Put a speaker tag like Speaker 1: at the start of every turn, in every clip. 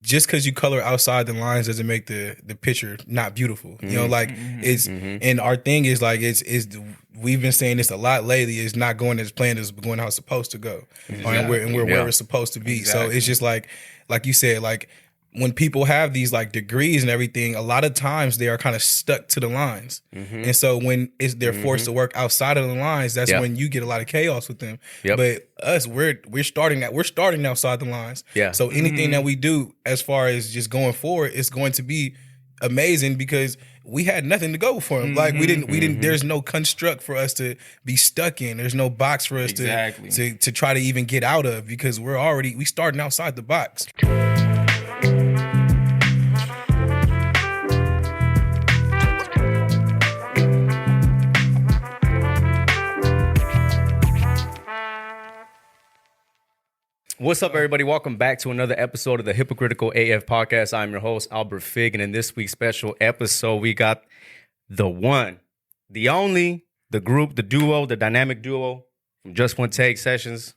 Speaker 1: just because you color outside the lines doesn't make the picture not beautiful. You know, like it's and our thing is like it's we've been saying this a lot lately. It's not going as planned as going how it's supposed to go, and we're where it's supposed to be. So it's just like you said, like when people have these like degrees and everything, a lot of times they are kind of stuck to the lines, and so when they're forced to work outside of the lines, that's when you get a lot of chaos with them. But us, we're starting outside the lines. So anything that we do as far as just going forward, it's going to be amazing because we had nothing to go for him. Like we didn't. There's no construct for us to be stuck in. There's no box for us to try to even get out of because we starting outside the box.
Speaker 2: What's up, everybody? Welcome back to another episode of the Hypocritical AF podcast. I'm your host, Albert Fig, and in this week's special episode, we got the one, the only, the group, the duo, the dynamic duo from Just One Take Sessions,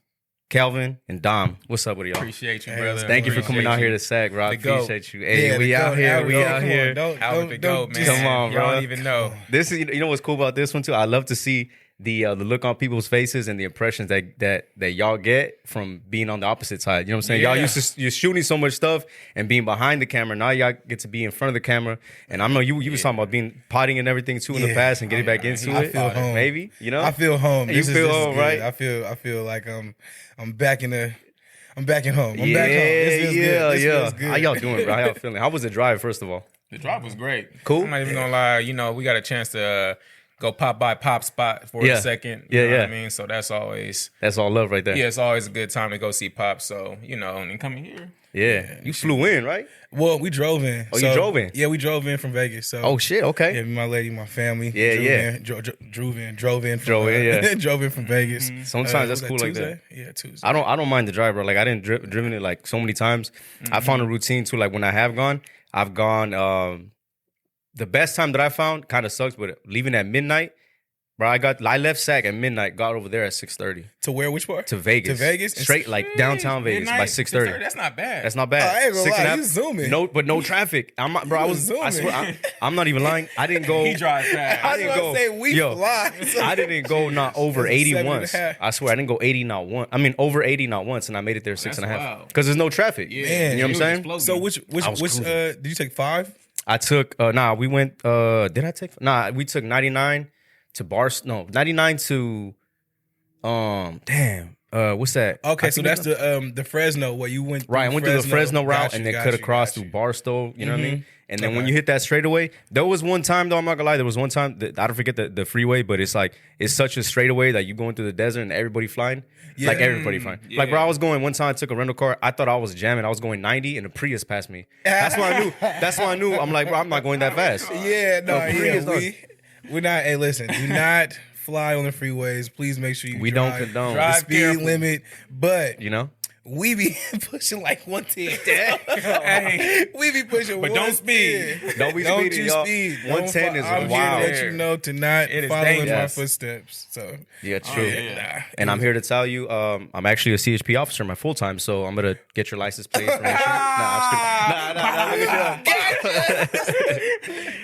Speaker 2: Kelvin and Dom. What's up with y'all?
Speaker 3: Appreciate you, brother.
Speaker 2: Thank you for coming out here to SAG, bro. I appreciate you. Hey, we out here.
Speaker 3: Don't the goat, man.
Speaker 2: Come on, bro.
Speaker 3: Y'all don't even know.
Speaker 2: This is, you know what's cool about this one too? I love to see the look on people's faces and the impressions that y'all get from being on the opposite side. You know what I'm saying? Y'all used to, you're shooting so much stuff and being behind the camera. Now y'all get to be in front of the camera. And I know you was talking about being potting and everything too in the past and getting back into it.
Speaker 1: I feel home.
Speaker 2: Maybe, you know?
Speaker 1: I feel home.
Speaker 2: You feel home, right?
Speaker 1: I feel like I'm back in home. I'm back home.
Speaker 2: This feels
Speaker 1: good.
Speaker 2: How y'all doing, bro? How y'all feeling? How was the drive, first of all?
Speaker 3: The drive was great.
Speaker 2: Cool.
Speaker 3: I'm not even gonna lie. You know, we got a chance to go pop by Pop Spot for a second. You know what I mean? So that's all love right there. Yeah, it's always a good time to go see Pop. So, you know, and coming here.
Speaker 2: Yeah. You flew in, right?
Speaker 1: Well, we drove in.
Speaker 2: Oh, you drove in?
Speaker 1: Yeah, we drove in from Vegas. So.
Speaker 2: Oh shit, okay.
Speaker 1: Yeah, my lady, my family. Drove in from Vegas.
Speaker 2: Sometimes that's cool like that.
Speaker 1: Yeah, Tuesday.
Speaker 2: I don't mind the drive, bro. Like I didn't driven it like so many times. I found a routine too. Like when I have gone, I've gone. The best time that I found kind of sucks, but leaving at midnight, bro. I left SAC at midnight, got over there at 6:30.
Speaker 1: To where? Which part?
Speaker 2: To Vegas.
Speaker 1: To Vegas?
Speaker 2: Straight like downtown Vegas by 6:30.
Speaker 3: That's not bad.
Speaker 2: That's not bad.
Speaker 1: I ain't gonna lie,
Speaker 2: 6.5.
Speaker 1: you zooming.
Speaker 2: No traffic. I swear, I'm not even lying. I didn't go.
Speaker 3: He drives fast.
Speaker 1: I didn't go. Say we fly.
Speaker 2: I didn't go not over 80 once. I swear I didn't go 80 not once. I mean over 80 not once, and I made it there 6.5 because there's no traffic.
Speaker 3: Yeah.
Speaker 1: Man,
Speaker 2: you know what I'm saying?
Speaker 1: So which did you take 5?
Speaker 2: I took we went did I take we took 99 to 99 to what's that?
Speaker 1: Okay, so that's the Fresno where you went.
Speaker 2: Right, I went through the Fresno route and then cut across through Barstow, you know what I mean? And then when you hit that straightaway, there was one time though, I'm not gonna lie, there was one time that I don't forget the freeway, but it's like it's such a straightaway that you going through the desert and everybody flying. Like everybody flying.
Speaker 3: Yeah.
Speaker 2: Like bro, I was going one time, I took a rental car, I thought I was jamming, I was going 90 and a Prius passed me. That's when I knew I'm like, bro, I'm not going that fast.
Speaker 1: Yeah, no, we're not. Hey, listen, do not fly on the freeways. Please make sure you
Speaker 2: don't condone
Speaker 1: the speed limit. But
Speaker 2: you know,
Speaker 1: we be pushing like 110. Hey, we be pushing,
Speaker 3: but don't speed.
Speaker 2: Don't be
Speaker 1: don't
Speaker 2: speeding,
Speaker 1: you
Speaker 2: y'all.
Speaker 1: speed.
Speaker 2: 110 is
Speaker 1: I'm
Speaker 2: wild.
Speaker 1: here to let you know to not follow in my footsteps. So
Speaker 2: yeah, true. And I'm here to tell you, I'm actually a CHP officer, my full time. So I'm gonna get your license plate information.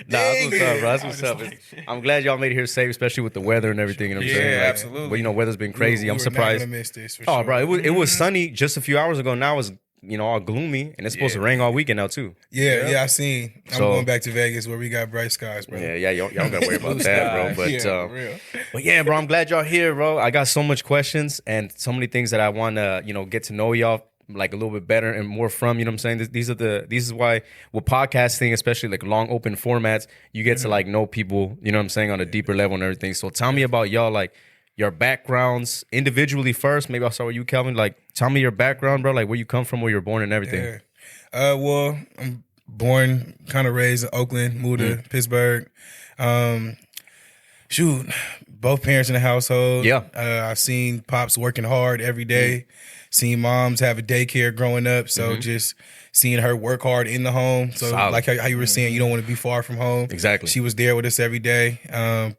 Speaker 2: That's what's up, bro. That's what's up. I'm glad y'all made it here safe, especially with the weather and everything. You know what I'm saying?
Speaker 3: Yeah,
Speaker 2: like,
Speaker 3: absolutely.
Speaker 2: But you know, weather's been crazy. I'm surprised.
Speaker 1: Not gonna miss this for
Speaker 2: Oh,
Speaker 1: sure.
Speaker 2: bro, it was sunny just a few hours ago. Now it's all gloomy, and it's supposed to rain all weekend now too.
Speaker 1: Yeah, I seen. I'm going back to Vegas where we got bright skies, bro.
Speaker 2: Yeah, y'all gotta worry about that, bro.
Speaker 1: But
Speaker 2: but yeah, bro, I'm glad y'all here, bro. I got so much questions and so many things that I want to, get to know y'all like a little bit better and more from. You know what I'm saying? This is why with podcasting, especially like long open formats, you get to like know people. You know what I'm saying, on a deeper level and everything. So tell me about y'all, like your backgrounds individually first. Maybe I'll start with you, Kelvin. Like, tell me your background, bro. Like where you come from, where you're born, and everything.
Speaker 1: Yeah. Well, I'm born, kind of raised in Oakland, moved to Pittsburgh. Both parents in the household.
Speaker 2: Yeah.
Speaker 1: I've seen pops working hard every day. Seen moms have a daycare growing up. So just seeing her work hard in the home. So like how you were saying, you don't want to be far from home.
Speaker 2: Exactly.
Speaker 1: She was there with us every day.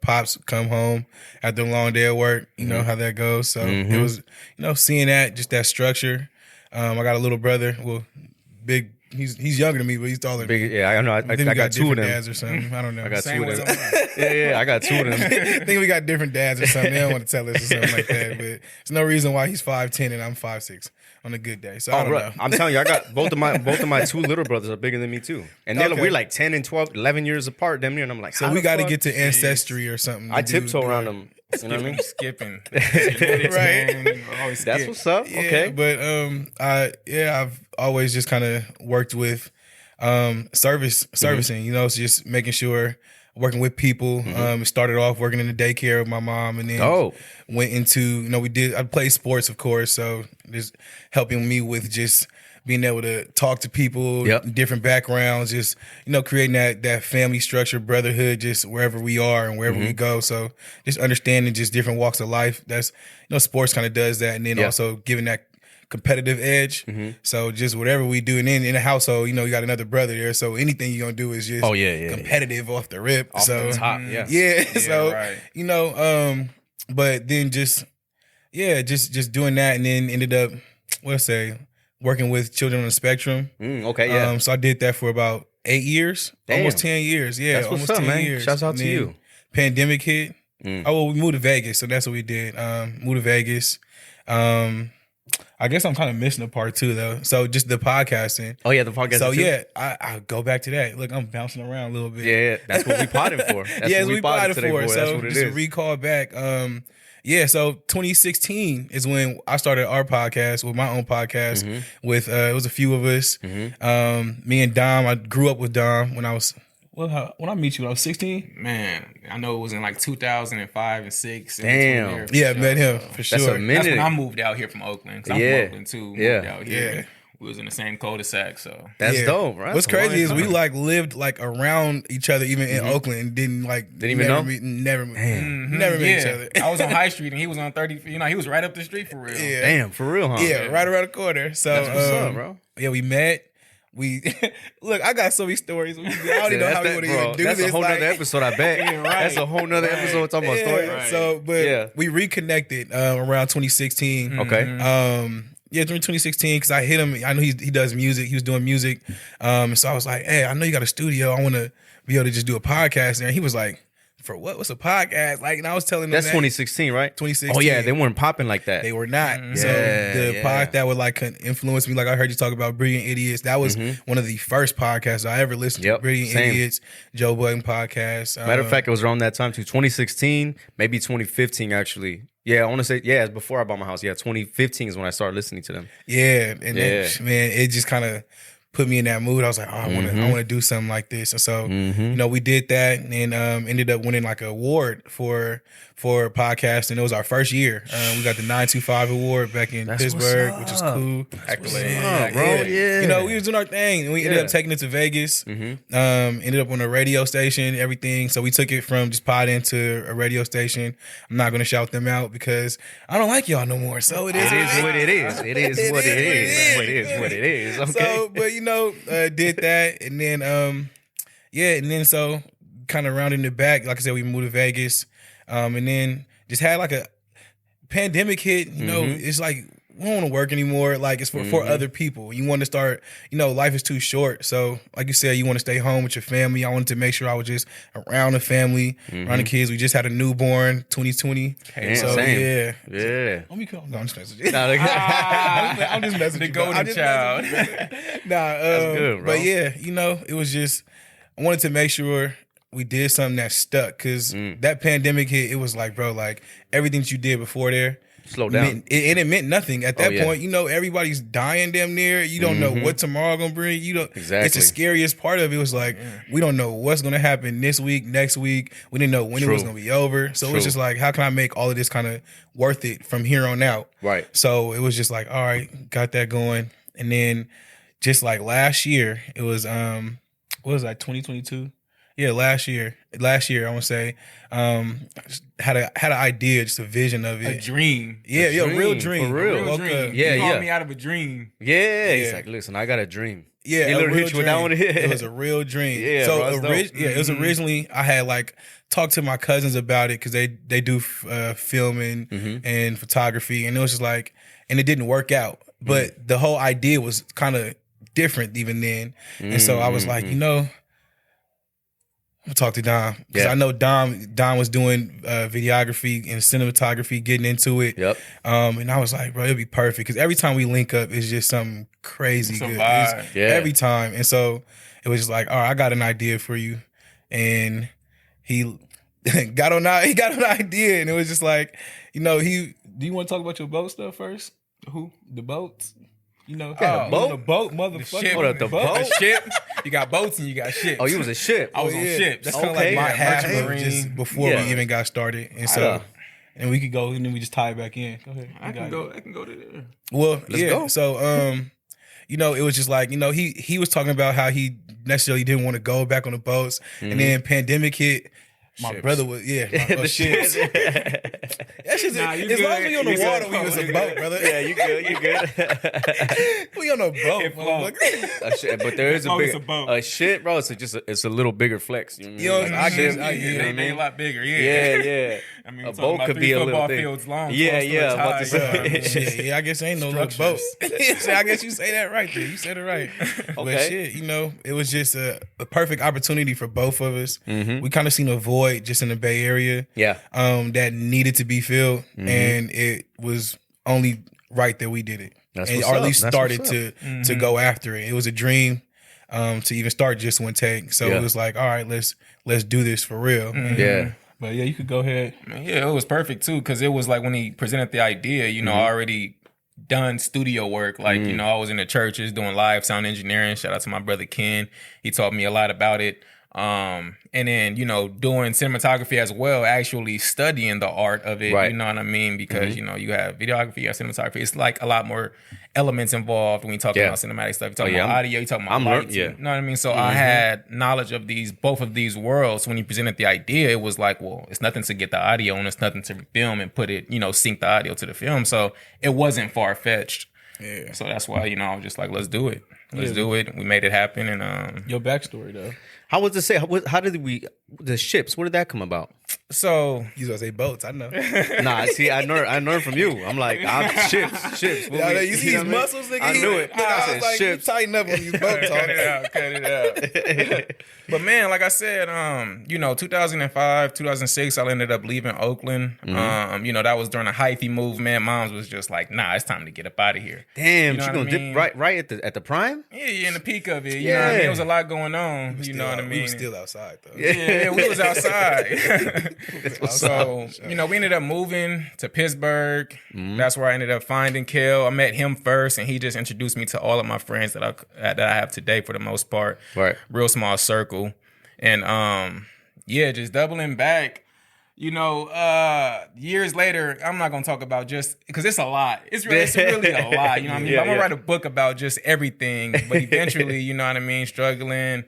Speaker 1: Pops come home after a long day of work. You know how that goes. So it was, seeing that, just that structure. I got a little brother, well, big he's younger than me, but he's taller than me.
Speaker 2: Yeah, I know. I
Speaker 1: think we
Speaker 2: got two of them.
Speaker 1: dads or something. I don't know.
Speaker 2: I got
Speaker 3: Same
Speaker 2: two of
Speaker 3: with
Speaker 2: them. Yeah, I got two of them.
Speaker 1: I think we got different dads or something. They don't want to tell us or something like that. But there's no reason why he's 5'10" and I'm 5'6" on a good day. So I don't know.
Speaker 2: I'm telling you, I got both of my two little brothers are bigger than me too, and we're like 10 and 12, 11 years apart, damn near. And I'm like,
Speaker 1: so we got to get to ancestry or something.
Speaker 2: I tiptoe around them. You know what I mean?
Speaker 3: Skipping.
Speaker 1: Right.
Speaker 2: That's what's up.
Speaker 1: Yeah,
Speaker 2: okay.
Speaker 1: But I've always just kind of worked with servicing, you know, so just making sure working with people. Started off working in the daycare with my mom, and then went into, you know, I played sports, of course, so just helping me with just being able to talk to people, different backgrounds, just, you know, creating that family structure, brotherhood, just wherever we are and wherever we go. So just understanding just different walks of life. That's, you know, sports kind of does that. And then also giving that competitive edge. So just whatever we do. And then in the household, you know, you got another brother there. So anything you're going to do is just competitive off the rip.
Speaker 2: Off the top,
Speaker 1: so, you know, but then just doing that, and then ended up, working with children on the spectrum. So I did that for about 8 years, almost 10 years. Yeah,
Speaker 2: that's
Speaker 1: almost
Speaker 2: what's up,
Speaker 1: 10
Speaker 2: man.
Speaker 1: years.
Speaker 2: Shouts out to you.
Speaker 1: Pandemic hit. We moved to Vegas, so that's what we did. Moved to Vegas. I guess I'm kind of missing a part too, though. So just the podcasting.
Speaker 2: Oh yeah, the podcasting. So
Speaker 1: too? I go back to that. Look, I'm bouncing around a little bit.
Speaker 2: Yeah, that's what we potted for. That's what we potted for.
Speaker 1: So
Speaker 2: that's what it
Speaker 1: just
Speaker 2: is.
Speaker 1: To recall back. So 2016 is when I started our podcast, with my own podcast. With it was a few of us. Me and Dom. I grew up with Dom when I was. When I meet you, when I was 16?
Speaker 3: Man, I know it was in like 2005 and 6.
Speaker 2: Damn.
Speaker 1: Yeah, met him for sure.
Speaker 2: That's a minute.
Speaker 3: That's when I moved out here from Oakland. Because I'm from Oakland too. Moved out here.
Speaker 1: Yeah.
Speaker 3: We was in the same cul-de-sac, so.
Speaker 2: That's dope, right?
Speaker 1: What's crazy is we like lived like around each other, even in Oakland, and didn't
Speaker 2: even know?
Speaker 1: Never met each other.
Speaker 3: I was on High Street and he was on 30, you know, he was right up the street for real.
Speaker 1: Yeah.
Speaker 2: Damn, for real, huh?
Speaker 1: Yeah, right around the corner. So
Speaker 2: that's what's up, bro.
Speaker 1: Yeah, we met. We look, I got so many stories. I don't even know how we want to even do
Speaker 2: this. That's a whole nother episode, I bet. That's a whole nother episode talking about stories.
Speaker 3: Right.
Speaker 1: So, but we reconnected around 2016.
Speaker 2: Okay.
Speaker 1: During 2016, because I hit him. I know he does music. He was doing music. So I was like, hey, I know you got a studio. I want to be able to just do a podcast there. And he was like, for what? What's a podcast? Like, and I was telling him
Speaker 2: that's 2016, right?
Speaker 1: 2016.
Speaker 2: Oh yeah, they weren't popping like that.
Speaker 1: They were not. So the pod that would like influence me, like I heard you talk about Brilliant Idiots. That was one of the first podcasts I ever listened to. Brilliant Idiots, Joe Budden podcast.
Speaker 2: Matter of fact, it was around that time too. 2016, maybe 2015 actually. Yeah, I want to say, it's before I bought my house. Yeah, 2015 is when I started listening to them.
Speaker 1: Yeah, and then, man, it just kind of put me in that mood. I was like, oh, I want to do something like this. And so, you know, we did that, and ended up winning like an award for a podcast, and it was our first year. We got the 925 award back in Pittsburgh, which is cool.
Speaker 2: Accolade, bro. Yeah.
Speaker 1: You know, we was doing our thing, and we ended up taking it to Vegas. Ended up on a radio station, everything. So we took it from just pod into a radio station. I'm not going to shout them out because I don't like y'all no more. So it is
Speaker 2: what it is. It is what it is. What it is. What it is. Okay.
Speaker 1: So, but you know, did that, and then and then so kind of rounding it back. Like I said, we moved to Vegas. And then just had like a pandemic hit, you know, it's like we don't want to work anymore. Like it's for other people. You want to start, you know, life is too short. So like you said, you want to stay home with your family. I wanted to make sure I was just around the family, around the kids. We just had a newborn, 2020. So
Speaker 2: same.
Speaker 1: Yeah. Let me come. No, I'm just messing. I'm just messing.
Speaker 3: The golden child.
Speaker 1: That's good, bro. But yeah, you know, it was just, I wanted to make sure we did something that stuck, because that pandemic hit. It was like, bro, like everything that you did before there,
Speaker 2: slow down.
Speaker 1: It meant nothing at that point. You know, everybody's dying damn near. You don't know what tomorrow gonna bring. You don't.
Speaker 2: Exactly.
Speaker 1: It's the scariest part of it. Was like we don't know what's gonna happen this week, next week. We didn't know when it was gonna be over. So it was just like, how can I make all of this kind of worth it from here on out?
Speaker 2: Right. So
Speaker 1: it was just like, all right, got that going, and then just like last year, it was what was that, 2022? Yeah, last year I want to say, had an idea, just a vision of it,
Speaker 3: a dream.
Speaker 1: Yeah, real dream,
Speaker 3: for real. Dream.
Speaker 2: Yeah,
Speaker 3: he called me out of a dream.
Speaker 2: Yeah, he's like, listen, I got a dream.
Speaker 1: Yeah,
Speaker 2: he literally hit you with that one.
Speaker 1: It was a real dream.
Speaker 2: Yeah,
Speaker 1: so
Speaker 2: it
Speaker 1: was originally, I had like talked to my cousins about it because they do filming and photography, and it was just like, and it didn't work out, but the whole idea was kind of different even then. And so I was like, you know, I'm gonna talk to Dom because I know Dom was doing videography and cinematography, getting into it. Yep. And I was like, bro, it'd be perfect because every time we link up, it's just something crazy good. Every time. And so it was just like, all right, I got an idea for you, and he got on an idea, and it was just like, you know, do you want to talk about your boat stuff first? Who? The boats? You know,
Speaker 3: boat?
Speaker 1: The boat, motherfucker.
Speaker 2: Hold up, the boat?
Speaker 3: A ship. You got boats and you got ships.
Speaker 2: Oh, you was a ship.
Speaker 3: I was on ship.
Speaker 1: That's kind of like my half just before we even got started. And so, and we could go, and then we just tie it back in. Go ahead.
Speaker 3: I can go to there.
Speaker 1: Well, let's go. So, you know, it was just like, you know, he was talking about how he necessarily didn't want to go back on the boats. And then pandemic hit. My brother was, the ships. That shit's as long as we on the water, we was a boat, brother.
Speaker 2: Yeah, you good.
Speaker 1: We on a boat.
Speaker 2: But there is a shit, bro. It's a little bigger flex. You know what I
Speaker 3: mean? A lot bigger.
Speaker 2: Yeah.
Speaker 3: I mean,
Speaker 2: a boat could be a little thing.
Speaker 3: Fields long.
Speaker 2: Yeah. About to say.
Speaker 1: I guess ain't no little boat. I guess you say that right there. You said it right. Okay. But shit, you know, it was just a perfect opportunity for both of us. We kind of seen a void just in the Bay Area. That needed to be filled, and it was only right that we did it. Or at least started to go after it. It was a dream to even start Just One Take. So it was like, all right, let's do this for real. But yeah, you could go ahead.
Speaker 3: Yeah, it was perfect too, because it was like when he presented the idea, you know, I already done studio work. Like, you know, I was in the churches doing live sound engineering. Shout out to my brother Ken. He taught me a lot about it. And then, you know, doing cinematography as well, actually studying the art of it, you know what I mean? Because, you know, you have videography, you have cinematography. It's like a lot more elements involved when you talk about cinematic stuff. You talk about audio, you talk about lights, you know what I mean? So I had knowledge of both of these worlds. When you presented the idea, it was like, well, it's nothing to get the audio and it's nothing to film and put it, you know, sync the audio to the film. So it wasn't far-fetched. Yeah. So that's why, you know, I was just like, let's do it. Let's do it. We made it happen. And
Speaker 1: your backstory though.
Speaker 2: How was it? How did the ships? Where did that come about?
Speaker 3: So
Speaker 1: you gonna say boats? I know.
Speaker 2: Nah, see, I learned from you. I'm like, ships.
Speaker 1: You see these muscles, nigga?
Speaker 2: I knew it.
Speaker 1: I was like, ships. You tighten up on these boats.
Speaker 3: Cut it out. But man, like I said, you know, 2005, 2006, I ended up leaving Oakland. You know, that was during the hyphy movement. Moms was just like, nah, it's time to get up out of here.
Speaker 2: Damn, you gonna dip right at the prime?
Speaker 3: Yeah, in the peak of it. You know what I mean? There was a lot going on. You know what I mean?
Speaker 1: We were still outside though.
Speaker 3: Yeah, we was outside. So, you know, we ended up moving to Pittsburgh. That's where I ended up finding Kel. I met him first, and he just introduced me to all of my friends that I have today for the most part. Right. Real small circle. And just doubling back. You know, years later, I'm not gonna talk about just because it's a lot. It's really a lot. You know what I mean? I'm gonna write a book about just everything. But eventually, you know what I mean, struggling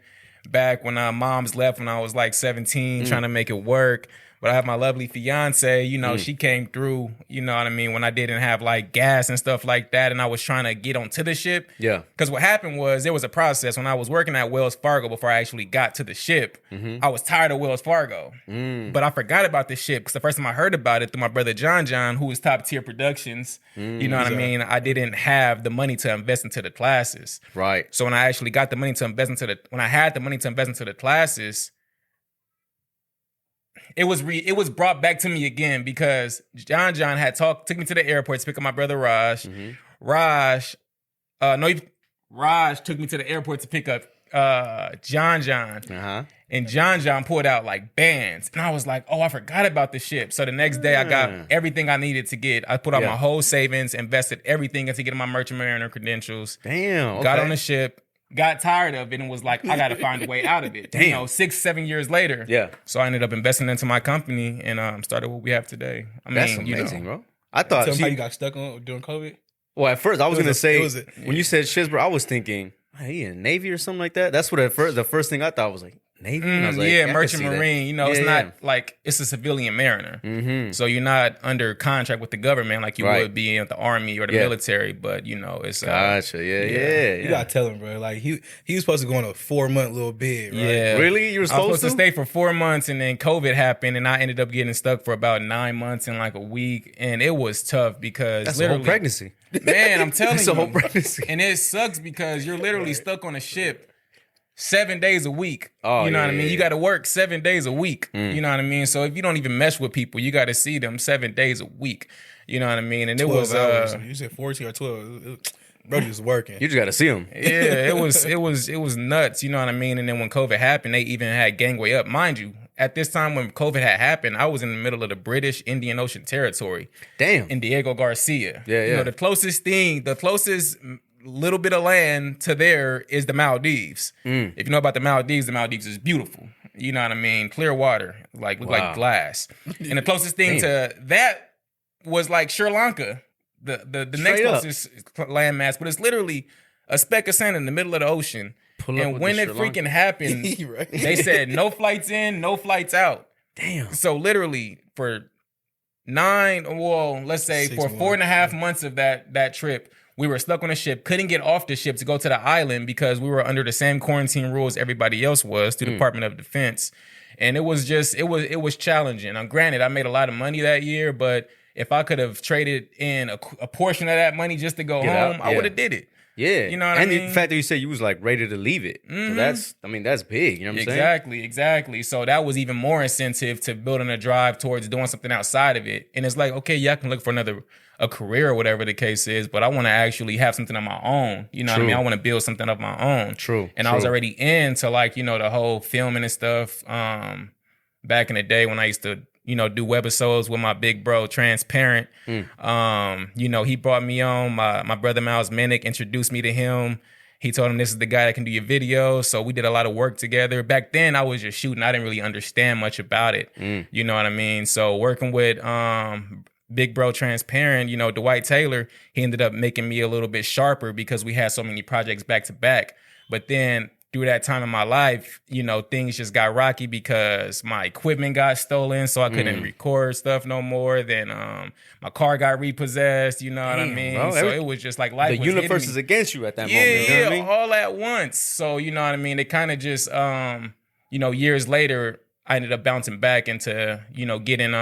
Speaker 3: back when moms left when I was like 17, trying to make it work. But I have my lovely fiance, you know, she came through, you know what I mean, when I didn't have like gas and stuff like that, and I was trying to get onto the ship. Yeah. Because what happened was there was a process when I was working at Wells Fargo before I actually got to the ship. I was tired of Wells Fargo. But I forgot about the ship because the first time I heard about it through my brother John, who was Top Tier Productions, you know what I mean, I didn't have the money to invest into the classes. Right. So when I actually got the money to invest into when I had the money to invest into the classes, it was brought back to me again because John took me to the airport to pick up my brother Raj. Raj took me to the airport to pick up John. And John pulled out like bands. And I was like, oh, I forgot about the ship. So the next day I got everything I needed to get. I put out my whole savings, invested everything into getting my merchant mariner credentials. Damn. Okay. Got on the ship. Got tired of it and was like, I got to find a way out of it. Damn. You know, 6-7 years later. Yeah. So I ended up investing into my company and started what we have today.
Speaker 2: That's amazing, bro. I thought.
Speaker 1: Tell me how you got stuck on during COVID?
Speaker 2: Well, at first I was going to say, when you said ships, bro, I was thinking, hey, he in the Navy or something like that. That's what the first thing I thought was like, Navy? And I was like, I can
Speaker 3: merchant
Speaker 2: see that.
Speaker 3: marine. You know, it's not like it's a civilian mariner. So you're not under contract with the government like you would be in the army or the military. But you know, it's
Speaker 2: gotcha. Yeah.
Speaker 1: You gotta tell him, bro. Like he was supposed to go on a 4-month little bid, right?
Speaker 3: Yeah.
Speaker 2: Really? You were supposed
Speaker 3: to stay for 4 months, and then COVID happened, and I ended up getting stuck for about 9 months and like a week, and it was tough because
Speaker 2: that's
Speaker 3: literally
Speaker 2: a whole pregnancy.
Speaker 3: Man, I'm telling you,
Speaker 2: it's a whole pregnancy,
Speaker 3: and it sucks because you're literally stuck on a ship 7 days a week.
Speaker 2: Oh,
Speaker 3: you know what I mean?
Speaker 2: Yeah.
Speaker 3: You got to work 7 days a week. You know what I mean? So if you don't even mesh with people, you got to see them 7 days a week. You know what I mean? And it was
Speaker 1: hours. You said 14 or 12. Bro, just working.
Speaker 2: You just got to see them.
Speaker 3: Yeah, it was nuts. You know what I mean? And then when COVID happened, they even had gangway up. Mind you, at this time when COVID had happened, I was in the middle of the British Indian Ocean Territory.
Speaker 2: Damn.
Speaker 3: In Diego Garcia.
Speaker 2: Yeah.
Speaker 3: You know, the closest little bit of land to there is the Maldives. If you know about the Maldives is beautiful. You know what I mean? Clear water, look like glass. And the closest thing to that was like Sri Lanka, the next closest landmass, but it's literally a speck of sand in the middle of the ocean. And when it freaking happened, they said no flights in, no flights out.
Speaker 2: Damn.
Speaker 3: So literally for 4.5 months of that trip, we were stuck on a ship, couldn't get off the ship to go to the island because we were under the same quarantine rules everybody else was through the Department of Defense. And it was challenging. Now, granted, I made a lot of money that year, but if I could have traded in a portion of that money just to go home, I would have did it.
Speaker 2: Yeah.
Speaker 3: You know what I mean?
Speaker 2: And the fact that you said you was like ready to leave it. So that's big. You know what I'm saying?
Speaker 3: Exactly. So that was even more incentive to building a drive towards doing something outside of it. And it's like, okay, yeah, I can look for a career or whatever the case is, but I want to actually have something of my own. You know what I mean? I want to build something of my own. And I was already into like, you know, the whole filming and stuff. Back in the day when I used to, you know, do webisodes with my big bro, Transparent. You know, he brought me on. My brother Miles Minnick introduced me to him. He told him this is the guy that can do your videos. So we did a lot of work together. Back then, I was just shooting. I didn't really understand much about it. You know what I mean? So working with big bro Transparent, you know, Dwight Taylor, he ended up making me a little bit sharper because we had so many projects back to back. But then through that time in my life, you know, things just got rocky because my equipment got stolen, so I couldn't record stuff no more. Then my car got repossessed, you know what I mean? Bro, so it was just like life was
Speaker 2: universe is against you at that moment.
Speaker 3: Yeah,
Speaker 2: you know what I mean?
Speaker 3: all at once. So, you know what I mean? It kind of just, you know, years later, I ended up bouncing back into, you know, getting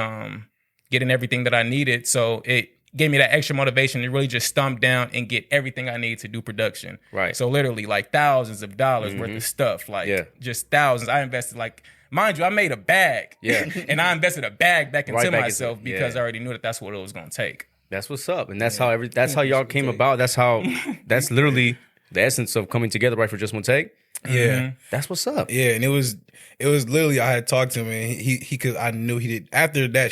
Speaker 3: everything that I needed. So it gave me that extra motivation to really just stomp down and get everything I need to do production.
Speaker 2: Right.
Speaker 3: So literally like thousands of dollars worth of stuff, like just thousands. I invested like, mind you, I made a bag.
Speaker 2: Yeah.
Speaker 3: And I invested a bag back into myself because
Speaker 2: I
Speaker 3: already knew that that's what it was going to take.
Speaker 2: That's what's up. And that's how y'all came about. That's literally the essence of coming together, right, for just one take.
Speaker 1: Yeah.
Speaker 2: That's what's up.
Speaker 1: Yeah. And it was literally, I had talked to him and he could, I knew he did after that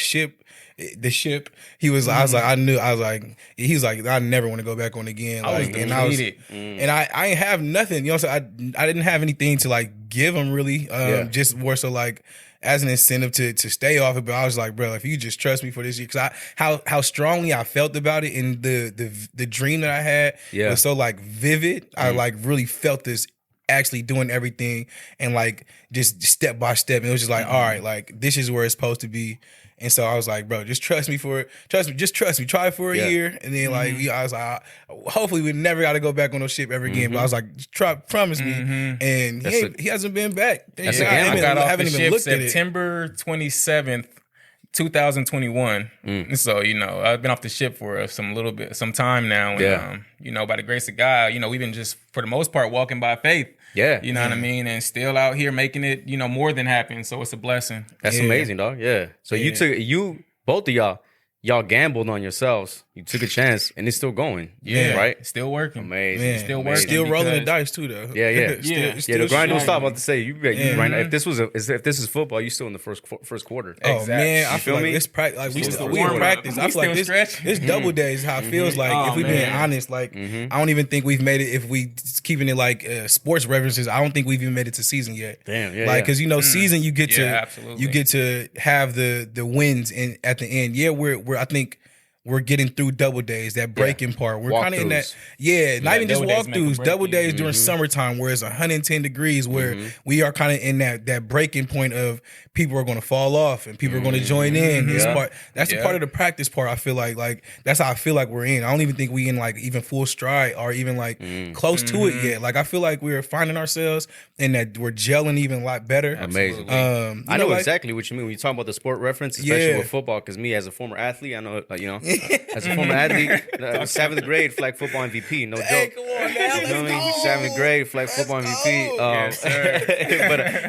Speaker 1: the ship, he was, I was like, he was like, I never want to go back on again. Like, and I ain't have nothing, you know what I'm saying? I didn't have anything to like give him really, just more so like as an incentive to stay off it. But I was like, bro, if you just trust me for this year, cause how strongly I felt about it and the dream that I had was so like vivid. I like really felt this actually doing everything and like just step by step. And it was just like, all right, like this is where it's supposed to be. And so I was like, bro, just trust me for it. Just trust me. Try it for a year. And then like, I was like, hopefully we never got to go back on those ship ever again. But I was like, promise me. And he hasn't been back.
Speaker 3: That's I got off the ship September 27th, 2021. So, you know, I've been off the ship for some time now. And, you know, by the grace of God, you know, we've been just, for the most part, walking by faith.
Speaker 2: Yeah.
Speaker 3: You know what I mean? And still out here making it, you know, more than happen. So it's a blessing.
Speaker 2: That's amazing, dog. Yeah. So both of y'all gambled on yourselves. You took a chance and it's still going.
Speaker 3: Yeah.
Speaker 2: Right?
Speaker 3: Still working.
Speaker 2: Amazing.
Speaker 3: Still working.
Speaker 1: Still rolling the dice too, though.
Speaker 2: Yeah.
Speaker 1: Still
Speaker 2: the grind don't stop. I was about to say, you right now, if this is football, you still in the first quarter.
Speaker 1: Oh, man. I feel like it's practice. Like, we in practice. I feel like this double days how it feels like. If we being honest, like, I don't even think we've made it. If we keeping it like sports references, I don't think we've even made it to season yet.
Speaker 2: Damn, yeah.
Speaker 1: Like, because, you know, season, you get
Speaker 3: absolutely.
Speaker 1: to have the wins at the end. Yeah, we're I think we're getting through double days, that breaking part. We're kind of in that, not even just walkthroughs, double days during summertime where it's 110 degrees, where we are kind of in that breaking point of people are going to fall off and people are going to join in. That's a part of the practice part. I feel like that's how I feel like we're in. I don't even think we in like even full stride or even like close to it yet. Like I feel like we're finding ourselves and that we're gelling even a lot better.
Speaker 2: Amazing. I know exactly what you mean when you talk about the sport reference, especially with football. Because me as a former athlete, I know, as a former athlete, 7th grade flag football MVP, no joke.
Speaker 1: Hey, come on, man.
Speaker 2: You know what I mean? 7th grade flag football MVP.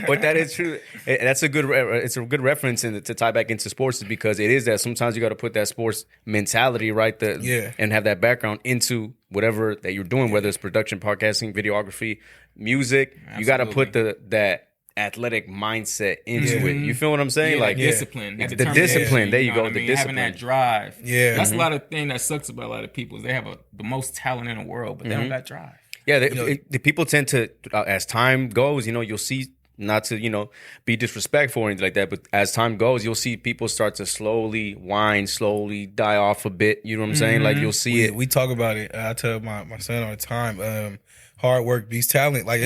Speaker 2: But that is true. That's a good. It's a good reference to tie back into sports, is because it is that sometimes you got to put that sports mentality right there, and have that background into whatever that you're doing, whether it's production, podcasting, videography, music. Absolutely. You got to put that athletic mindset into it. You feel what I'm saying? Like
Speaker 3: discipline.
Speaker 2: The discipline. There you go. The discipline.
Speaker 3: Having that drive.
Speaker 1: Yeah.
Speaker 3: That's a lot of thing that sucks about a lot of people is they have the most talent in the world, but they don't got drive.
Speaker 2: Yeah. The people tend to, as time goes, you'll see, not to, be disrespectful or anything like that, but as time goes, you'll see people start to slowly die off a bit. You know what I'm saying? Like you'll see it.
Speaker 1: We talk about it. I tell my son all the time, hard work beats talent. Like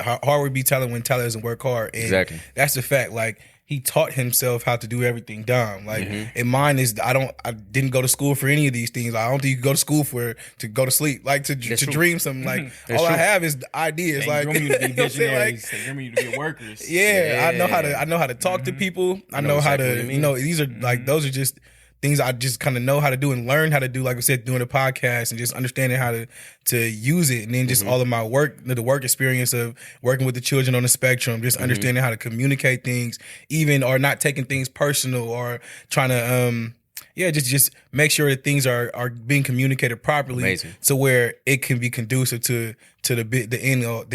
Speaker 1: hard work beats talent when talent doesn't work hard. And
Speaker 2: exactly.
Speaker 1: That's the fact. Like he taught himself how to do everything dumb. Like and mine is I didn't go to school for any of these things. I don't think you can go to school to go to sleep. Like to dream something. Like all I have is ideas.
Speaker 3: They
Speaker 1: like
Speaker 3: groom you to be visionaries. They groom you to be workers.
Speaker 1: Yeah, I know how to talk to people. I know how to these are like those are just things I just kind of know how to do and learn how to do, like I said, doing a podcast and just understanding how to use it. And then just all of my work, the work experience of working with the children on the spectrum, just understanding how to communicate things, even or not taking things personal or trying to just make sure that things are being communicated properly.
Speaker 2: Amazing.
Speaker 1: So where it can be conducive to the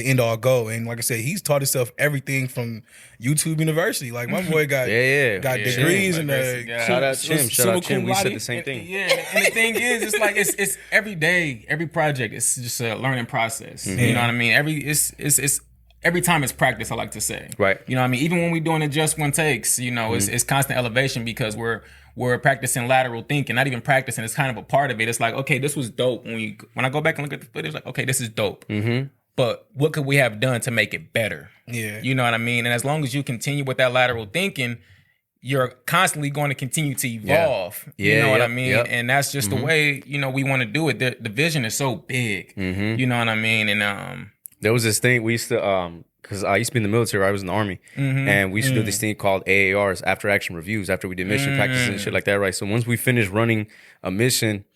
Speaker 1: end all goal. And like I said, he's taught himself everything from YouTube University. Like my boy got degrees and
Speaker 2: shout out Chim. We said the same thing.
Speaker 3: Yeah, and the thing is, it's like it's every day, every project. It's just a learning process. You know what I mean? Every time it's practice, I like to say.
Speaker 2: Right.
Speaker 3: You know what I mean? Even when we're doing it just one takes, it's constant elevation because we're practicing lateral thinking, not even practicing. It's kind of a part of it. It's like, okay, this was dope. When I go back and look at the footage, like, okay, this is dope. But what could we have done to make it better?
Speaker 1: Yeah.
Speaker 3: You know what I mean? And as long as you continue with that lateral thinking, you're constantly going to continue to evolve.
Speaker 2: Yeah.
Speaker 3: You know what I mean? Yep. And that's just the way, we want to do it. The vision is so big. You know what I mean? And
Speaker 2: there was this thing we used to, because I used to be in the military, I was in the Army, and we used to do this thing called AARs, after action reviews, after we did mission practices and shit like that, right? So once we finished running a mission,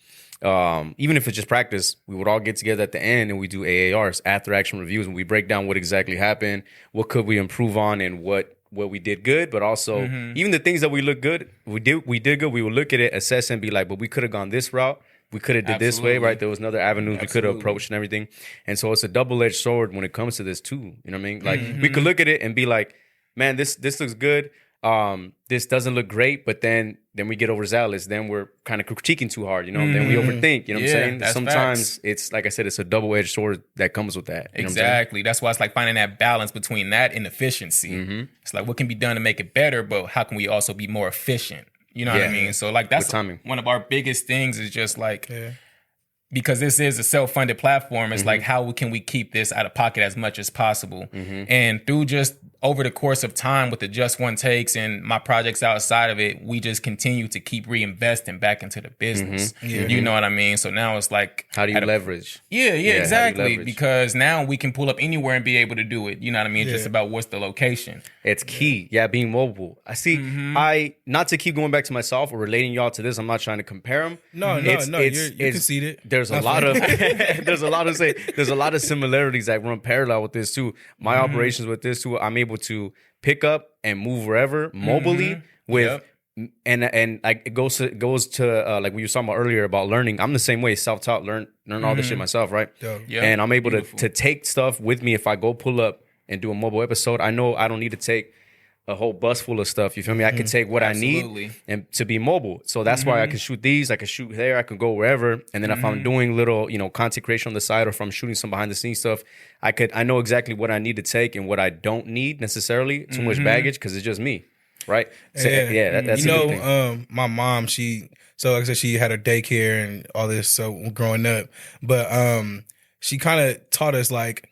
Speaker 2: even if it's just practice, we would all get together at the end and we do AARs, after action reviews, and we break down what exactly happened, what could we improve on, and what we did good, but also even the things that we did good, we would look at it, assess, and be like, but we could have gone this route. We could have did this way, right? There was another avenues we could have approached and everything. And so it's a double-edged sword when it comes to this too. You know what I mean? Like we could look at it and be like, man, this looks good. This doesn't look great, but then we get overzealous. Then we're kind of critiquing too hard, Then we overthink, you know what I'm saying? Sometimes facts. It's, like I said, it's a double-edged sword that comes with that.
Speaker 3: Exactly. That's why it's like finding that balance between that and efficiency. It's like what can be done to make it better, but how can we also be more efficient? You know what I mean? So like that's one of our biggest things is just like, because this is a self-funded platform, it's like how can we keep this out of pocket as much as possible? And through just over the course of time with the Just One Takes and my projects outside of it, we just continue to keep reinvesting back into the business. You know what I mean? So now it's like,
Speaker 2: how do you leverage?
Speaker 3: Yeah, exactly. Because now we can pull up anywhere and be able to do it. You know what I mean? It's just about what's the location.
Speaker 2: It's key. Yeah, being mobile. I see. Not to keep going back to myself or relating y'all to this. I'm not trying to compare them.
Speaker 1: No. You conceded.
Speaker 2: There's a lot of there's a lot of similarities that run parallel with this too. My operations with this too, I'm able to pick up and move wherever mobily with and like it goes to like we were talking about earlier about learning. I'm the same way, self-taught, learn all this shit myself, right? And I'm able to take stuff with me if I go pull up and do a mobile episode. I know I don't need to take a whole bus full of stuff. You feel me? I can take what I need and to be mobile. So that's why I can shoot these. I can shoot there. I can go wherever. And then if I'm doing little, content creation on the side, or if I'm shooting some behind the scenes stuff, I know exactly what I need to take and what I don't need necessarily too much baggage because it's just me. right? So, that's
Speaker 1: you
Speaker 2: a
Speaker 1: know,
Speaker 2: good thing.
Speaker 1: my mom, so like I said, she had a daycare and all this. So growing up, but she kind of taught us like,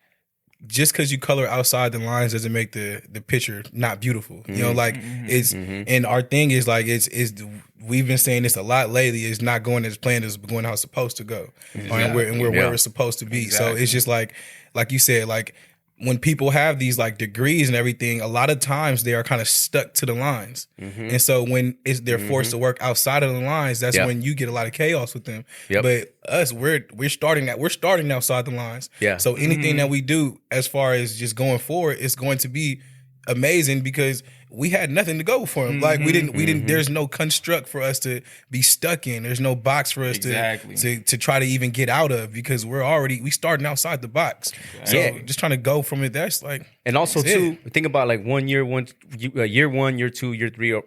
Speaker 1: just because you color outside the lines doesn't make the picture not beautiful. You know, like it's and our thing is like it's we've been saying this a lot lately. It's not going as planned as going how it's supposed to go, and we're where it's supposed to be.
Speaker 3: Exactly.
Speaker 1: So it's just like you said, like when people have these like degrees and everything, a lot of times they are kind of stuck to the lines, and so when they're forced to work outside of the lines, that's when you get a lot of chaos with them. But us, we're starting outside the lines. So anything that we do as far as just going forward, it's going to be amazing because we had nothing to go for him. Like we didn't. There's no construct for us to be stuck in. There's no box for us to try to even get out of because we starting outside the box. So just trying to go from it. That's like,
Speaker 2: and also too, think about like year one, year two, year three, or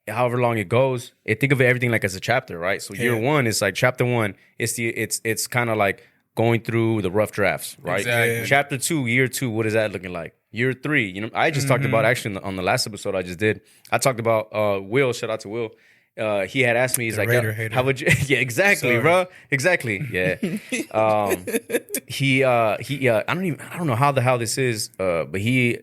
Speaker 2: however long it goes. Think of everything like as a chapter, right? So year one is like chapter one. It's kind of like going through the rough drafts, right?
Speaker 3: Exactly.
Speaker 2: Chapter 2, year 2, what is that looking like? Year 3, I just talked about actually on the last episode I just did. I talked about Will. Shout out to Will. He had asked me, he's like, "How would you?" Yeah, exactly,
Speaker 1: Sorry.
Speaker 2: bro. Exactly. Yeah. I don't know how the hell this is. But he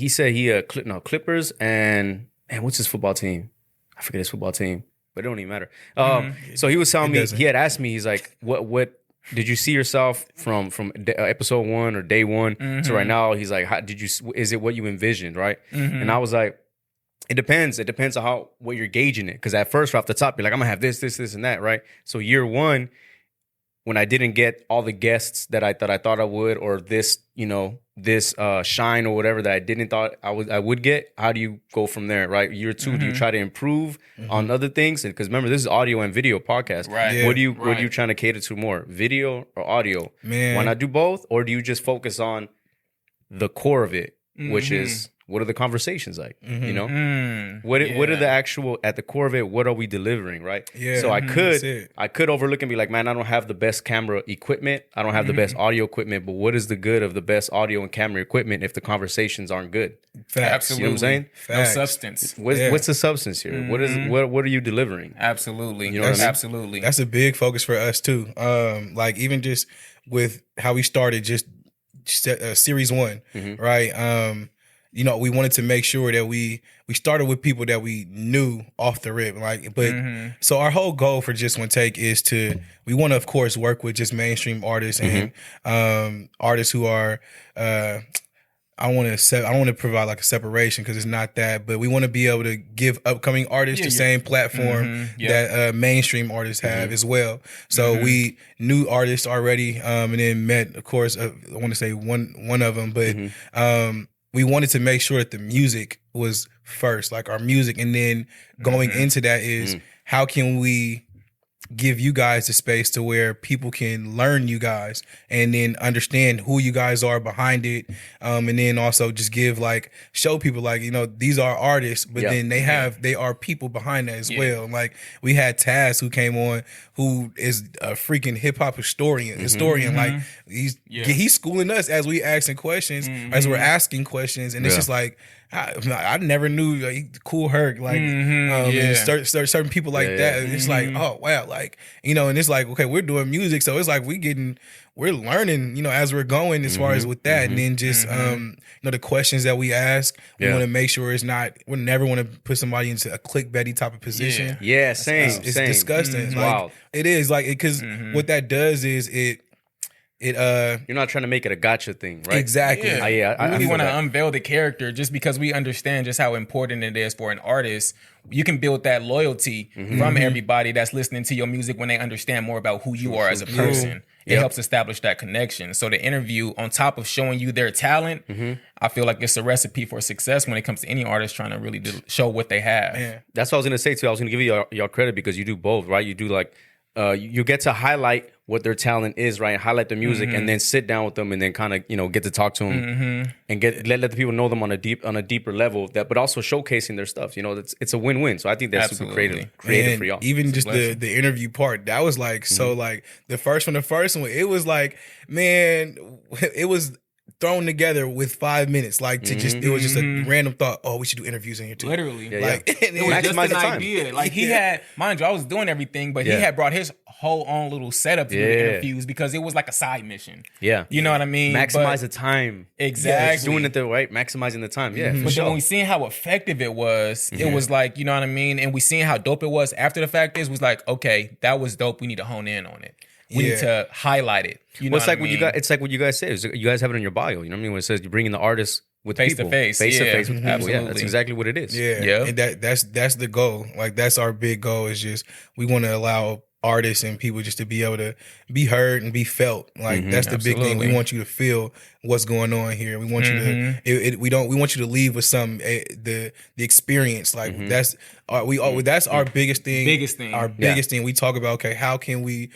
Speaker 2: said Clippers and what's his football team? I forget his football team, but it don't even matter. So he was telling me, he had asked me, he's like, what did you see yourself from episode 1 or day 1 to right now? He's like, is it what you envisioned, right? And I was like, it depends. It depends on what you're gauging it. Because at first, right off the top, you're like, I'm gonna have this, and that, right? So year 1, when I didn't get all the guests that I thought I would, or this, this shine or whatever that I didn't thought I would get, how do you go from there, right? Year 2, do you try to improve on other things? Because remember, this is audio and video podcast.
Speaker 3: Right.
Speaker 2: Yeah. What are you trying to cater to more, video or audio?
Speaker 1: Man.
Speaker 2: Why not do both? Or do you just focus on the core of it, which is, what are the conversations like? What are the actual, at the core of it, what are we delivering, right?
Speaker 1: Yeah.
Speaker 2: So I could overlook and be like, man, I don't have the best camera equipment. I don't have the best audio equipment, but what is the good of the best audio and camera equipment if the conversations aren't good?
Speaker 1: Facts.
Speaker 3: Absolutely.
Speaker 2: You know what I'm saying?
Speaker 1: Facts.
Speaker 3: No substance.
Speaker 2: What's the substance here? What are you delivering?
Speaker 3: Absolutely.
Speaker 2: You know what I mean?
Speaker 3: Absolutely.
Speaker 1: That's a big focus for us too. Like even just with how we started, just series 1, right? We wanted to make sure that we started with people that we knew off the rip. So our whole goal for Just One Take is we want to, of course, work with just mainstream artists and artists who are, I don't want to provide like a separation because it's not that, but we want to be able to give upcoming artists the same platform that mainstream artists have as well. So we knew artists already, and then met, of course, I want to say one of them, but we wanted to make sure that the music was first, like our music, and then going into that is how can we give you guys the space to where people can learn you guys and then understand who you guys are behind it, and then also just show people these are artists, but then they are people behind that as well. Like we had Taz who came on, who is a freaking hip hop historian. Like he's schooling us as we asking questions, as we're asking questions, and it's just like I never knew Cool Herc and certain people like that. It's like, oh wow, and it's like, okay, we're doing music, so it's like we're learning, as we're going as far as with that, and then just the questions that we ask, we want to make sure we never want to put somebody into a clickbaity type of position.
Speaker 2: Same.
Speaker 1: It's disgusting.
Speaker 2: It's wild.
Speaker 1: It is because what that does is it.
Speaker 2: You're not trying to make it a gotcha thing, right?
Speaker 1: Exactly.
Speaker 3: I really want to unveil the character just because we understand just how important it is for an artist. You can build that loyalty from everybody that's listening to your music when they understand more about who you are as a person. It helps establish that connection. So the interview, on top of showing you their talent, I feel like it's a recipe for success when it comes to any artist trying to really show what they have.
Speaker 1: Yeah.
Speaker 2: That's what I was going to say too. I was going to give you your credit because you do both, right? You do you get to highlight what their talent is, right? Highlight their music, and then sit down with them, and then kind of get to talk to them, and let the people know them on a deeper level. But also showcasing their stuff. It's a win-win. So I think that's super creative for y'all.
Speaker 1: Even just the interview part, that was so the first one, it was like, man, it was. thrown together with 5 minutes, like to just it was just a random thought. Oh, we should do interviews in here too.
Speaker 3: Literally,
Speaker 1: Like
Speaker 3: it was just an idea. Like he had, mind you, I was doing everything, but he had brought his whole own little setup to the interviews because it was like a side mission.
Speaker 2: Yeah,
Speaker 3: you know what I mean.
Speaker 2: Maximize the time.
Speaker 3: Exactly,
Speaker 2: doing it the right, maximizing the time. Yeah,
Speaker 3: but then when we seen how effective it was, it was like, you know what I mean, and we seen how dope it was after the fact was like, okay, that was dope. We need to hone in on it. We need to highlight it. You know,
Speaker 2: it's like what you guys. It's like what you guys say. You guys have it in your bio. You know what I mean? When it says you're bringing the artist with
Speaker 3: face to face
Speaker 2: with people.
Speaker 3: Absolutely.
Speaker 2: Yeah, that's exactly what it is.
Speaker 1: Yeah, and that's the goal. Like that's our big goal. Is just we want to allow artists and people just to be able to be heard and be felt. Like that's the big thing. We want you to feel what's going on here. We want you to. We want you to leave with some the experience. Like that's that's our biggest thing. Our biggest thing. We talk about, okay, how can we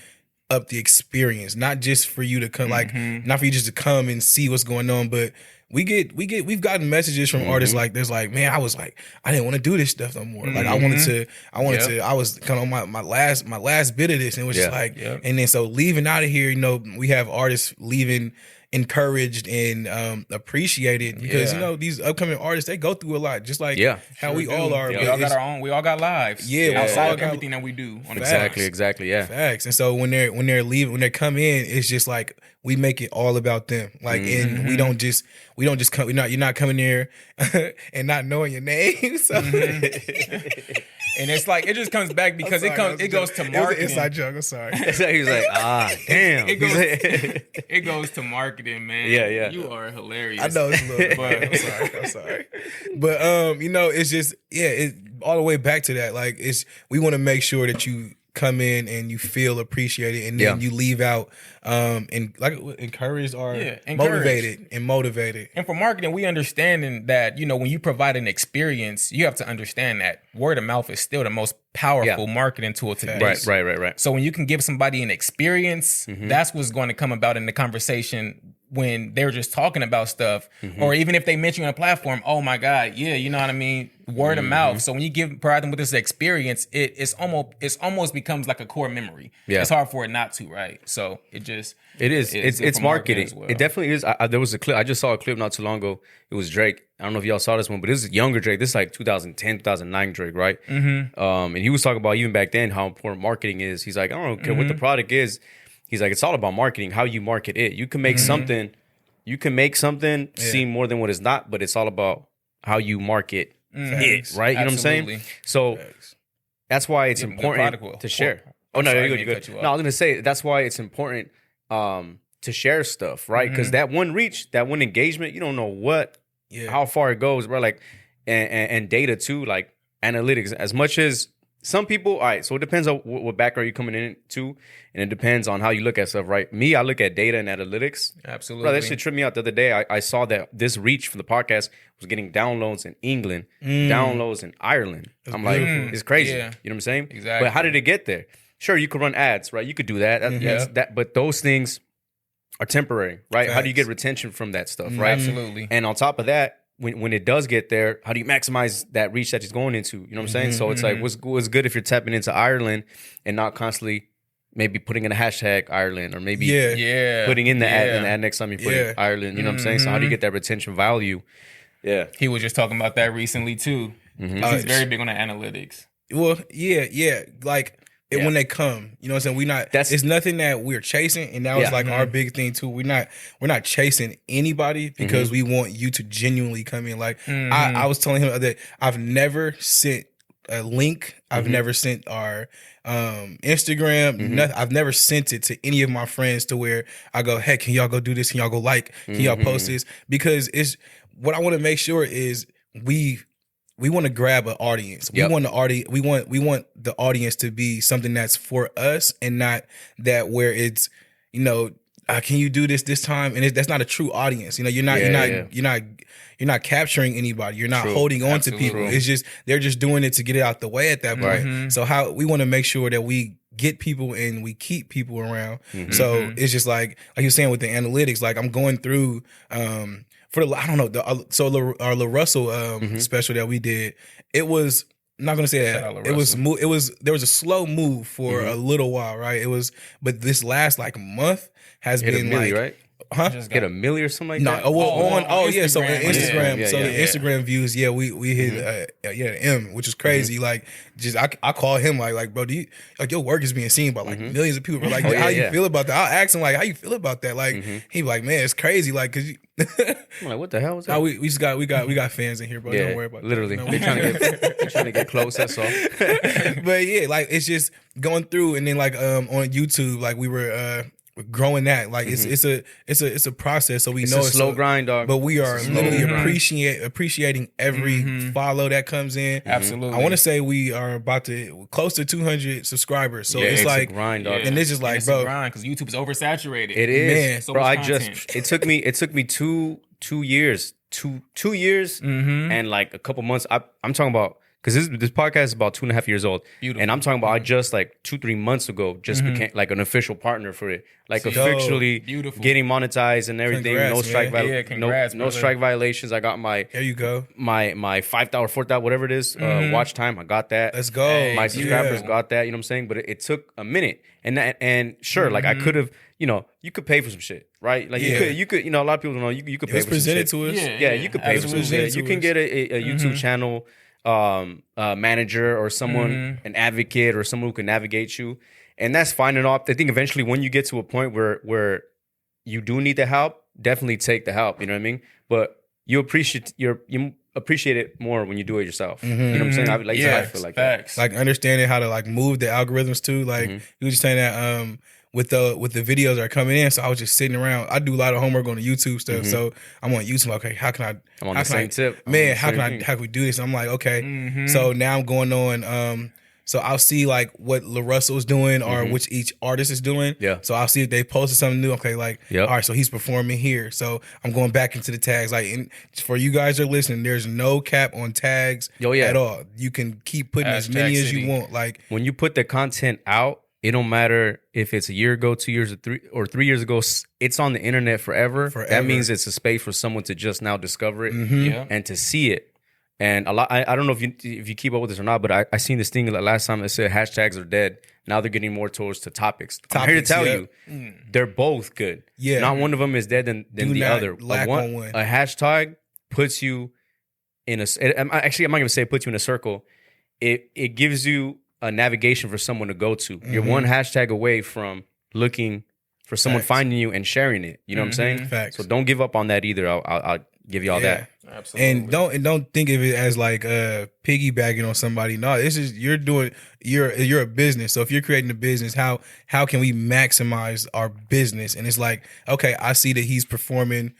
Speaker 1: up the experience, not just for you to come, like not for you just to come and see what's going on, but we've gotten messages from artists like there's like, man, I was like, I didn't want to do this stuff no more. Like I wanted to, I was kind of on my last bit of this, and it was just like, and then so leaving out of here, you know, we have artists leaving encouraged and appreciated because you know these upcoming artists, they go through a lot, just like how we all are.
Speaker 3: We all got our own. We all got lives. Outside of everything that we do.
Speaker 2: Exactly. Yeah.
Speaker 1: Facts. And so when they're leaving, when they come in, it's just like we make it all about them. Like, and we don't just come. You're not coming there and not knowing your name. So.
Speaker 3: And it's like it just comes back because it goes to marketing. It was an inside
Speaker 1: joke. I'm sorry.
Speaker 2: He's like, damn.
Speaker 3: It goes to marketing, man.
Speaker 2: Yeah.
Speaker 3: You are hilarious.
Speaker 1: I know it's a little, but I'm sorry. But you know, it's just it all the way back to that. Like we want to make sure that you come in and you feel appreciated, and then you leave out and like encouraged or motivated.
Speaker 3: And for marketing, we understanding that, you know, when you provide an experience, you have to understand that word of mouth is still the most powerful marketing tool today.
Speaker 2: Right.
Speaker 3: So when you can give somebody an experience, that's what's going to come about in the conversation when they're just talking about stuff, or even if they mention you on a platform, oh my God, you know what I mean? Word of mouth. So when you provide them with this experience, it's almost becomes like a core memory. Yeah. It's hard for it not to, right? So it is.
Speaker 2: It's marketing. Well. It definitely is. There was a clip. I just saw a clip not too long ago. It was Drake. I don't know if y'all saw this one, but this is younger Drake. This is like 2010, 2009 Drake, right? And he was talking about even back then how important marketing is. He's like, I don't care what the product is. He's like, it's all about marketing, how you market it. You can make something, seem more than what it's not, but it's all about how you market it, right? You know what I'm saying? So that's why it's important to share. Oh, no, you're good. No, I was going to say, that's why it's important to share stuff, right? Because that one reach, that one engagement, you don't know how far it goes, bro. Like, and data too, like analytics, as much as some people, all right, so it depends on what background you're coming into, and it depends on how you look at stuff, right? Me, I look at data and analytics.
Speaker 3: Absolutely.
Speaker 2: Bro, that shit tripped me out the other day. I saw that this reach for the podcast was getting downloads in England, downloads in Ireland. I'm like, it's crazy. Yeah. You know what I'm saying?
Speaker 3: Exactly.
Speaker 2: But how did it get there? Sure, you could run ads, right? You could do that. But those things are temporary, right? Facts. How do you get retention from that stuff, right?
Speaker 3: Absolutely.
Speaker 2: And on top of that, when it does get there, how do you maximize that reach that it's going into? You know what I'm saying? So it's like, what's good if you're tapping into Ireland and not constantly maybe putting in a hashtag Ireland, or maybe putting in the ad next time you put in Ireland. You know what I'm saying? So how do you get that retention value? Yeah.
Speaker 3: He was just talking about that recently too. He's very big on the analytics.
Speaker 1: Well, yeah. Like, when they come, you know what I'm saying? It's nothing that we're chasing, and that was like our big thing too. We're not chasing anybody because we want you to genuinely come in. Like I was telling him that I've never sent a link. I've never sent our Instagram. I've never sent it to any of my friends to where I go, hey, can y'all go do this? Can y'all go can y'all post this? Because it's what I want to make sure is we want to grab an audience. We want the audience to be something that's for us, and not that where it's, you know, can you do this time? And that's not a true audience. You know, you're not capturing anybody. You're not holding on to people. It's just they're just doing it to get it out the way at that point. So how we want to make sure that we get people and we keep people around. So it's just like you were saying with the analytics. Like I'm going through. Our LaRussell special that we did, it was, I'm not gonna say that there was a slow move for a little while, right? But this last like month has been like, right? Huh?
Speaker 3: Just
Speaker 2: Get
Speaker 3: got-
Speaker 2: $1 million or something like
Speaker 1: No,
Speaker 2: that?
Speaker 1: yeah, so on
Speaker 3: Instagram.
Speaker 1: Instagram,
Speaker 2: Yeah,
Speaker 1: so
Speaker 2: yeah,
Speaker 1: the
Speaker 2: yeah.
Speaker 1: Instagram views, we hit M, which is crazy. Like, just I call him like, bro, do you like your work is being seen by like millions of people? Bro. Like,
Speaker 2: Oh, yeah,
Speaker 1: how you
Speaker 2: yeah.
Speaker 1: feel about that? I'll ask him like, how you feel about that? Like, he be like, man, it's crazy. Like, cause you,
Speaker 2: I'm like, what the hell was that?
Speaker 1: no, we just got fans in here, bro. Don't worry about
Speaker 2: literally.
Speaker 1: that.
Speaker 2: They're trying to get close. That's all.
Speaker 1: But yeah, like it's just going through, and then like on YouTube, like we were growing that. Like it's a process. So we
Speaker 2: It's
Speaker 1: know
Speaker 2: a slow grind, dog.
Speaker 1: but we are literally
Speaker 3: grind.
Speaker 1: appreciating every follow that comes in.
Speaker 3: Absolutely.
Speaker 1: I want to say we are about to close to 200 subscribers. So
Speaker 2: Yeah,
Speaker 1: it's
Speaker 2: it's a
Speaker 1: like,
Speaker 2: grind, dog.
Speaker 1: and this is like,
Speaker 3: it's
Speaker 1: bro,
Speaker 3: a grind because YouTube is oversaturated.
Speaker 2: It is,
Speaker 1: Man,
Speaker 3: so
Speaker 2: bro.
Speaker 3: much
Speaker 2: I just
Speaker 3: content.
Speaker 2: it took me two years, two years, and like a couple months. I'm talking about because this podcast is about 2.5 years old,
Speaker 3: Beautiful.
Speaker 2: and I'm talking about I just like 2-3 months ago just became like an official partner for it, like officially
Speaker 3: Beautiful.
Speaker 2: getting monetized and everything.
Speaker 1: Congrats,
Speaker 2: No strike,
Speaker 1: man.
Speaker 3: Yeah, congrats,
Speaker 2: no
Speaker 3: brother.
Speaker 2: strike violations. I got my
Speaker 1: there you go.
Speaker 2: 5,000, 4,000, whatever it is, watch time. I got that.
Speaker 1: Let's go.
Speaker 2: My subscribers
Speaker 1: Yeah.
Speaker 2: got that. You know what I'm saying? But it took a minute, and sure, like I could have, you could pay for some shit, right? Like
Speaker 1: Yeah.
Speaker 2: you could, a lot of people don't know you could
Speaker 1: It
Speaker 2: pay
Speaker 1: was
Speaker 2: for some
Speaker 1: presented
Speaker 2: shit.
Speaker 1: to us.
Speaker 3: Yeah.
Speaker 2: Yeah, you could pay for some
Speaker 1: Absolutely.
Speaker 2: shit. You can get a YouTube channel manager or someone, an advocate or someone who can navigate you, and that's fine and all. I think eventually when you get to a point where you do need the help, definitely take the help. You know what I mean? But you appreciate it more when you do it yourself. You know what I'm saying? I feel like that.
Speaker 3: facts.
Speaker 1: Like understanding how to like move the algorithms too. Like you were just saying that with the videos that are coming in. So I was just sitting around. I do a lot of homework on the YouTube stuff. So I'm on YouTube. Like, okay, how can I?
Speaker 2: I'm on
Speaker 1: how
Speaker 2: the
Speaker 1: can
Speaker 2: same
Speaker 1: I-
Speaker 2: tip. I'm
Speaker 1: Man,
Speaker 2: on the
Speaker 1: how
Speaker 2: same
Speaker 1: can
Speaker 2: thing.
Speaker 1: how can we do this? I'm like, okay. So now I'm going on. So I'll see like what LaRussell's doing or which each artist is doing.
Speaker 2: Yeah.
Speaker 1: So I'll see if they posted something new. Okay, like
Speaker 2: Yep.
Speaker 1: all right, so he's performing here. So I'm going back into the tags. Like for you guys that are listening, there's no cap on tags
Speaker 2: Oh, yeah.
Speaker 1: at all. You can keep putting as many
Speaker 3: Hashtag
Speaker 1: as you
Speaker 3: city.
Speaker 1: want. Like
Speaker 2: When you put the content out, it don't matter if it's a year ago, 2 years, or 3 years ago. It's on the internet forever.
Speaker 1: Forever.
Speaker 2: That means it's a space for someone to just now discover it
Speaker 3: Yeah.
Speaker 2: and to see it. And a lot. I don't know if you keep up with this or not, but I seen this thing last time that said hashtags are dead. Now they're getting more towards to topics. I'm here to
Speaker 1: Topics,
Speaker 2: tell
Speaker 1: yeah.
Speaker 2: you, they're both good.
Speaker 1: Yeah.
Speaker 2: Not one of them is dead than
Speaker 1: Do
Speaker 2: the
Speaker 1: not
Speaker 2: other.
Speaker 1: lack on one.
Speaker 2: A hashtag puts you in a. I'm not gonna say it puts you in a circle. It gives you a navigation for someone to go to. You're one hashtag away from looking for someone
Speaker 1: Facts.
Speaker 2: finding you and sharing it. You know what I'm saying?
Speaker 1: Facts.
Speaker 2: So don't give up on that either. I'll give you all
Speaker 1: Yeah.
Speaker 2: that.
Speaker 3: Absolutely.
Speaker 1: And don't think of it as like piggybacking on somebody. No, this is you're a business. So if you're creating a business, how can we maximize our business? And it's like, okay, I see that he's performing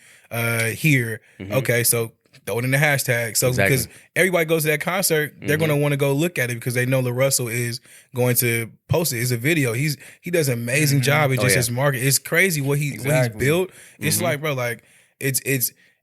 Speaker 1: here. Okay, so throw it in the hashtag. So
Speaker 2: Exactly.
Speaker 1: because everybody goes to that concert, they're gonna want to go look at it because they know LaRussell is going to post it. It's a video. He does an amazing job. It's just
Speaker 2: yeah.
Speaker 1: his market. It's crazy what he's built. It's like, bro, like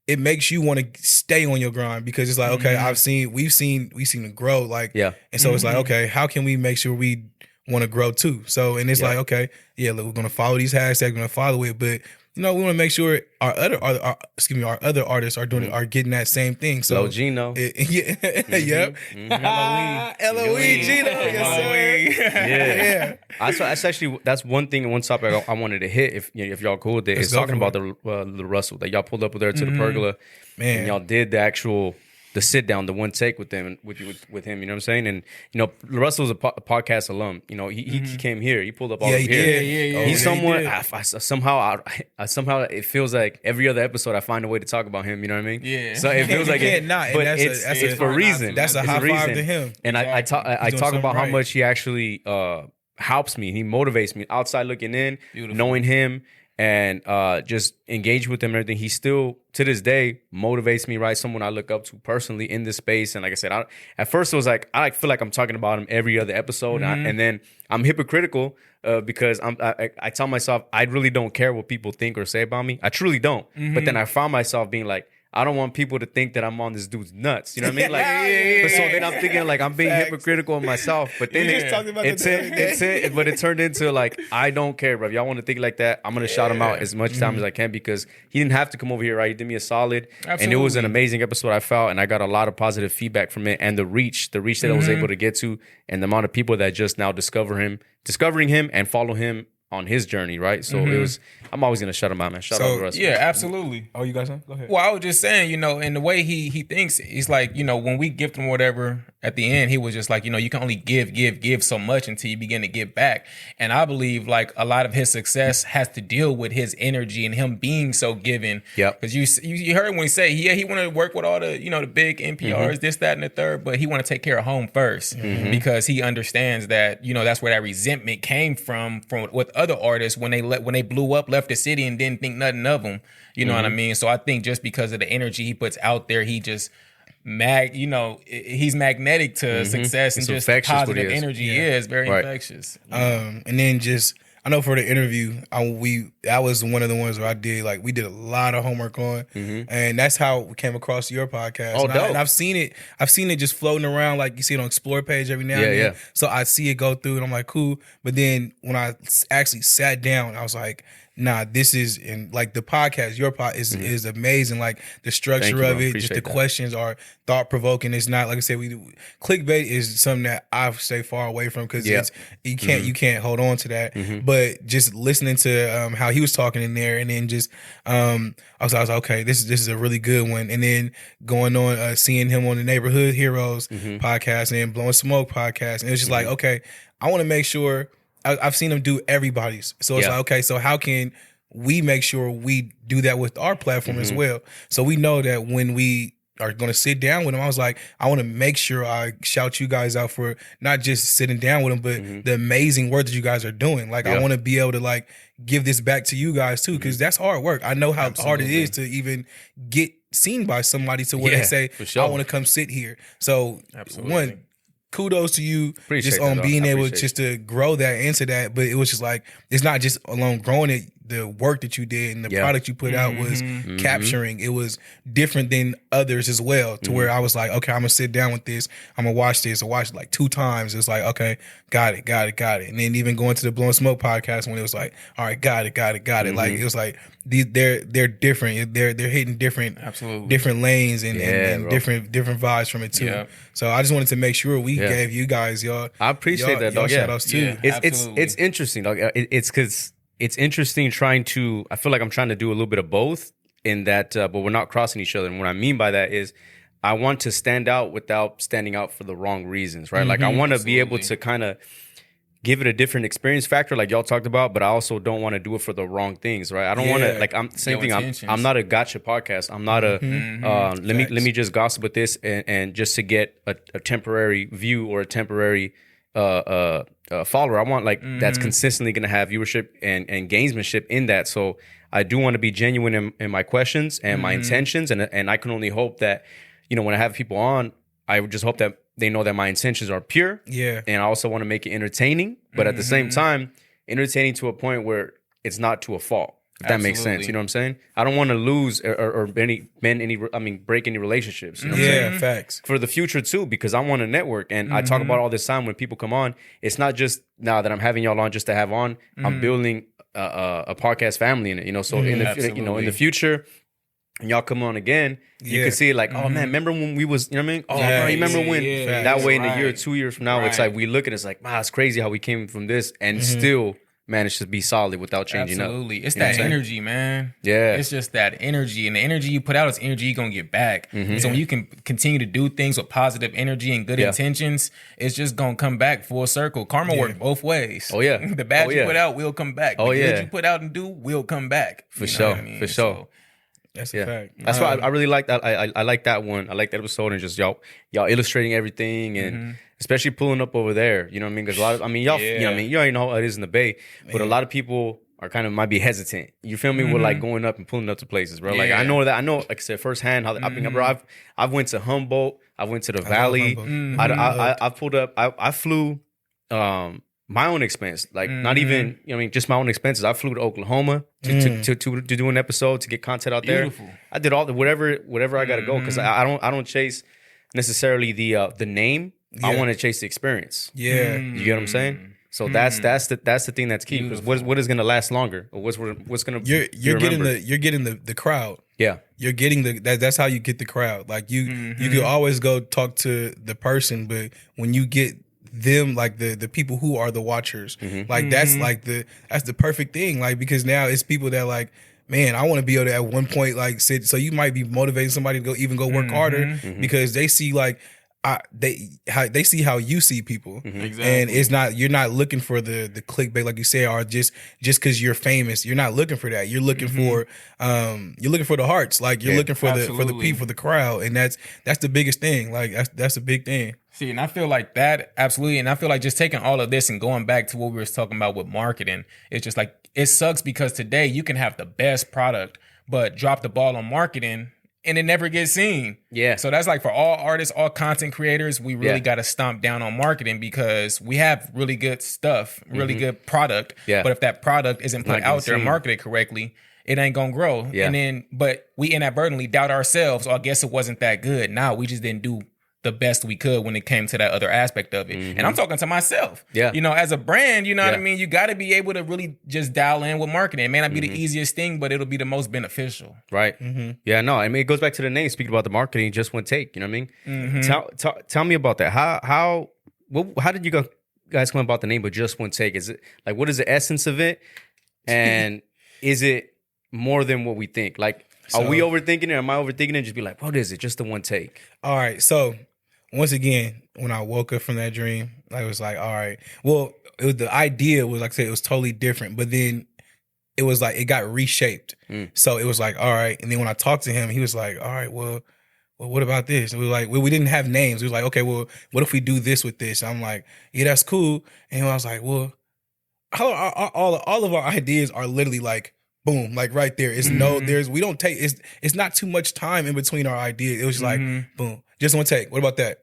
Speaker 1: it makes you want to stay on your grind because it's like, okay, we've seen it grow. Like,
Speaker 2: Yeah.
Speaker 1: And so it's like, okay, how can we make sure we want to grow too? So, and it's like, okay, yeah, look, we're going to follow these hashtags, we're going to follow it, but we want to make sure our other artists are doing are getting that same thing. So,
Speaker 2: Low Gino.
Speaker 1: yep. LOE Gino, yes, sir.
Speaker 2: Yeah. That's one thing and one topic I wanted to hit if y'all cool with it.
Speaker 1: Let's
Speaker 2: It's
Speaker 1: go
Speaker 2: talking
Speaker 1: for
Speaker 2: about the Russell that y'all pulled up there to the pergola.
Speaker 1: Man.
Speaker 2: And y'all did the sit down, the one take with them with him, you know what I'm saying? And Russell's a podcast alum. He came here. He pulled up all
Speaker 1: Yeah,
Speaker 2: of
Speaker 1: he
Speaker 2: here.
Speaker 1: did.
Speaker 3: Yeah.
Speaker 2: He's
Speaker 1: Yeah, he
Speaker 2: someone
Speaker 1: did.
Speaker 2: somehow it feels like every other episode I find a way to talk about him, you know what I mean?
Speaker 3: Yeah.
Speaker 2: So it feels like
Speaker 1: You
Speaker 2: it,
Speaker 1: can't not, and
Speaker 2: but
Speaker 1: that's
Speaker 2: it's for a reason.
Speaker 1: That's a
Speaker 2: It's
Speaker 1: high five
Speaker 2: reason.
Speaker 1: to him.
Speaker 2: And I talk
Speaker 1: He's doing
Speaker 2: about how
Speaker 1: something right.
Speaker 2: much he actually helps me. He motivates me outside looking in, knowing him and just engage with him and everything. He still to this day motivates me, right? Someone I look up to personally in this space. And like I said, at first it was like I feel like I'm talking about him every other episode, and then I'm hypocritical because I tell myself I really don't care what people think or say about me. I truly don't. But then I found myself being like, I don't want people to think that I'm on this dude's nuts. You know what I mean? Like, but so then I'm thinking like I'm being hypocritical of myself. But then
Speaker 1: You just talked about
Speaker 2: but it turned into like I don't care, bro. If y'all want to think like that, I'm gonna shout him out as much time as I can because he didn't have to come over here, right? He did me a solid, and it was an amazing episode. I felt, and I got a lot of positive feedback from it, and the reach that I was able to get to, and the amount of people that just now discovering him and follow him on his journey, right? So it was. I'm always gonna shout him out, man. Shout out to Russ.
Speaker 3: Yeah, absolutely.
Speaker 1: Oh, you got something? Go ahead.
Speaker 3: Well, I was just saying, in the way he thinks, he's like, when we gift him whatever, at the end, he was just like, you can only give so much until you begin to give back. And I believe like a lot of his success has to deal with his energy and him being so giving.
Speaker 2: Yep.
Speaker 3: Because you heard when he say, he want to work with all the, the big NPRs, this, that, and the third, but he want to take care of home first because he understands that, that's where that resentment came from with other artists when they blew up, left the city and didn't think nothing of them. You know what I mean? So I think just because of the energy he puts out there, he just he's magnetic to success, and just positive energy is very infectious.
Speaker 1: And then just I know for the interview, that was one of the ones where I did we did a lot of homework on, and that's how we came across your podcast.
Speaker 2: Oh, dope.
Speaker 1: And I've seen it just floating around, like you see it on Explore page every now and then.
Speaker 2: Yeah.
Speaker 1: So I see it go through, and I'm like, cool. But then when I actually sat down, I was like, nah, this is the podcast. Your pod is amazing. Like the structure of it, just the questions are thought provoking. It's not like I said. Clickbait is something that I stay far away from because you can't hold on to that. But just listening to how he was talking in there, and then just I was like, okay, this is a really good one. And then going on seeing him on the Neighborhood Heroes podcast and then Blowing Smoke podcast, and it was just like, okay, I want to make sure. I've seen him do everybody's. So it's like, okay, so how can we make sure we do that with our platform as well? So we know that when we are going to sit down with him, I was like, I want to make sure I shout you guys out for not just sitting down with him, but the amazing work that you guys are doing. Like, I want to be able to give this back to you guys too, because that's hard work. I know how hard it is to even get seen by somebody to where they say, I want to come sit here. So one, kudos to you just on being able just to grow that into that. But it was just like, it's not just alone growing it. The work that you did and the product you put out was capturing. It was different than others as well, to where I was like, okay, I'm going to sit down with this. I'm going to watch this. I watched it 2 times. It's like, okay, got it. And then even going to the Blowing Smoke podcast when it was like, all right, got it. Like, it was like, they're different. They're hitting different lanes and different vibes from it too. Yeah. So I just wanted to make sure we gave you guys y'all.
Speaker 2: I appreciate that, dog.
Speaker 1: Shout outs too.
Speaker 2: It's interesting, dog. It's because it's interesting trying to. I feel like I'm trying to do a little bit of both in that, but we're not crossing each other. And what I mean by that is, I want to stand out without standing out for the wrong reasons, right? Like I want to be able to kind of give it a different experience factor, like y'all talked about, but I also don't want to do it for the wrong things, right? I don't want to I'm not a gotcha podcast. I'm not a let me just gossip with this and just to get a temporary view or a temporary follower. I want that's consistently going to have viewership and gamesmanship in that. So I do want to be genuine in my questions and my intentions, and I can only hope that when I have people on, I would just hope that they know that my intentions are pure. Yeah. And I also want to make it entertaining, but at the same time, entertaining to a point where it's not to a fault. If that makes sense. You know what I'm saying? I don't want to lose or break any relationships. You know what I'm saying?
Speaker 1: Facts.
Speaker 2: For the future too, because I want to network. And I talk about all this time when people come on. It's not just now that I'm having y'all on just to have on. I'm building a podcast family in it. So in the in the future, and y'all come on again, you can see it like, oh man, remember when we was, you know what I mean? Oh, bro, you remember when that way in a year or 2 years from now, it's like we look at it, it's like, wow, it's crazy how we came from this and still managed to be solid without changing up.
Speaker 3: Absolutely. It's that energy, man.
Speaker 2: Yeah.
Speaker 3: It's just that energy. And the energy you put out is energy you're going to get back. So when you can continue to do things with positive energy and good intentions, it's just going to come back full circle. Karma works both ways.
Speaker 2: Oh, yeah.
Speaker 3: The bad you put out will come back. The good you put out and do will come back.
Speaker 2: For sure. For sure.
Speaker 3: So,
Speaker 1: that's a fact.
Speaker 2: That's why I really like that. I like that one. I like that episode and just y'all illustrating everything and especially pulling up over there. You know what I mean? Because a lot of y'all. You know what I mean? You already know how it is in the Bay, but a lot of people are might be hesitant. You feel me? With going up and pulling up to places, bro. Like I know, like I said firsthand how bro. I've went to Humboldt. I went to the Valley. I pulled up. I flew. My own expense, not even, just my own expenses. I flew to Oklahoma to do an episode, to get content out there. I did all the whatever I got to go, because I don't chase necessarily the name. I want to chase the experience.
Speaker 1: Yeah,
Speaker 2: you get what I'm saying. So that's the thing that's key. Because what is going to last longer, or what's going to
Speaker 1: you're getting the crowd.
Speaker 2: Yeah,
Speaker 1: you're getting that's how you get the crowd. Like you could always go talk to the person, but when you get them, like the people who are the watchers.
Speaker 2: Mm-hmm.
Speaker 1: Like that's like that's the perfect thing. Like because now it's people that like, man, I want to be able to at one point like sit. So you might be motivating somebody to go work harder because they see like. They see how you see people,
Speaker 3: Exactly.
Speaker 1: and it's not, you're not looking for the clickbait like you say, or just because you're famous. You're not looking for that. You're looking for the hearts. Like you're looking for the people, for the crowd, and that's the biggest thing. Like that's a big thing.
Speaker 3: See, and I feel like that, absolutely. And I feel like just taking all of this and going back to what we were talking about with marketing, it's just like, it sucks because today you can have the best product, but drop the ball on marketing and it never gets seen.
Speaker 2: Yeah.
Speaker 3: So that's like for all artists, all content creators, we really got to stomp down on marketing because we have really good stuff, really good product.
Speaker 2: Yeah.
Speaker 3: But if that product isn't put out there and
Speaker 2: seen.
Speaker 3: marketed correctly, it ain't gonna grow.
Speaker 2: Yeah.
Speaker 3: And then, but we inadvertently doubt ourselves. Oh, I guess it wasn't that good. Nah, we just didn't do the best we could when it came to that other aspect of it. And I'm talking to myself.
Speaker 2: Yeah.
Speaker 3: You know, as a brand, you know what I mean? You got to be able to really just dial in with marketing. It may not be the easiest thing, but it'll be the most beneficial.
Speaker 2: Right. Yeah, no, I mean, it goes back to the name, speaking about the marketing, just one take, you know what I mean? Tell me about that. How did you guys come about the name, but just one take? Is it like, what is the essence of it? And is it more than what we think? Like, are we overthinking it? Or am I overthinking it? Just be like, what is it? Just the one take.
Speaker 1: All right. So once again, when I woke up from that dream, I was like, all right. Well, the idea was, like I said, it was totally different. But then it was like, it got reshaped. So it was like, all right. And then when I talked to him, he was like, all right, well, what about this? And we were like, well, we didn't have names. We was like, okay, well, what if we do this with this? I'm like, yeah, that's cool. And I was like, well, all of our ideas are literally like, boom, like right there. It's it's not too much time in between our ideas. It was just like, boom, just one take. What about that?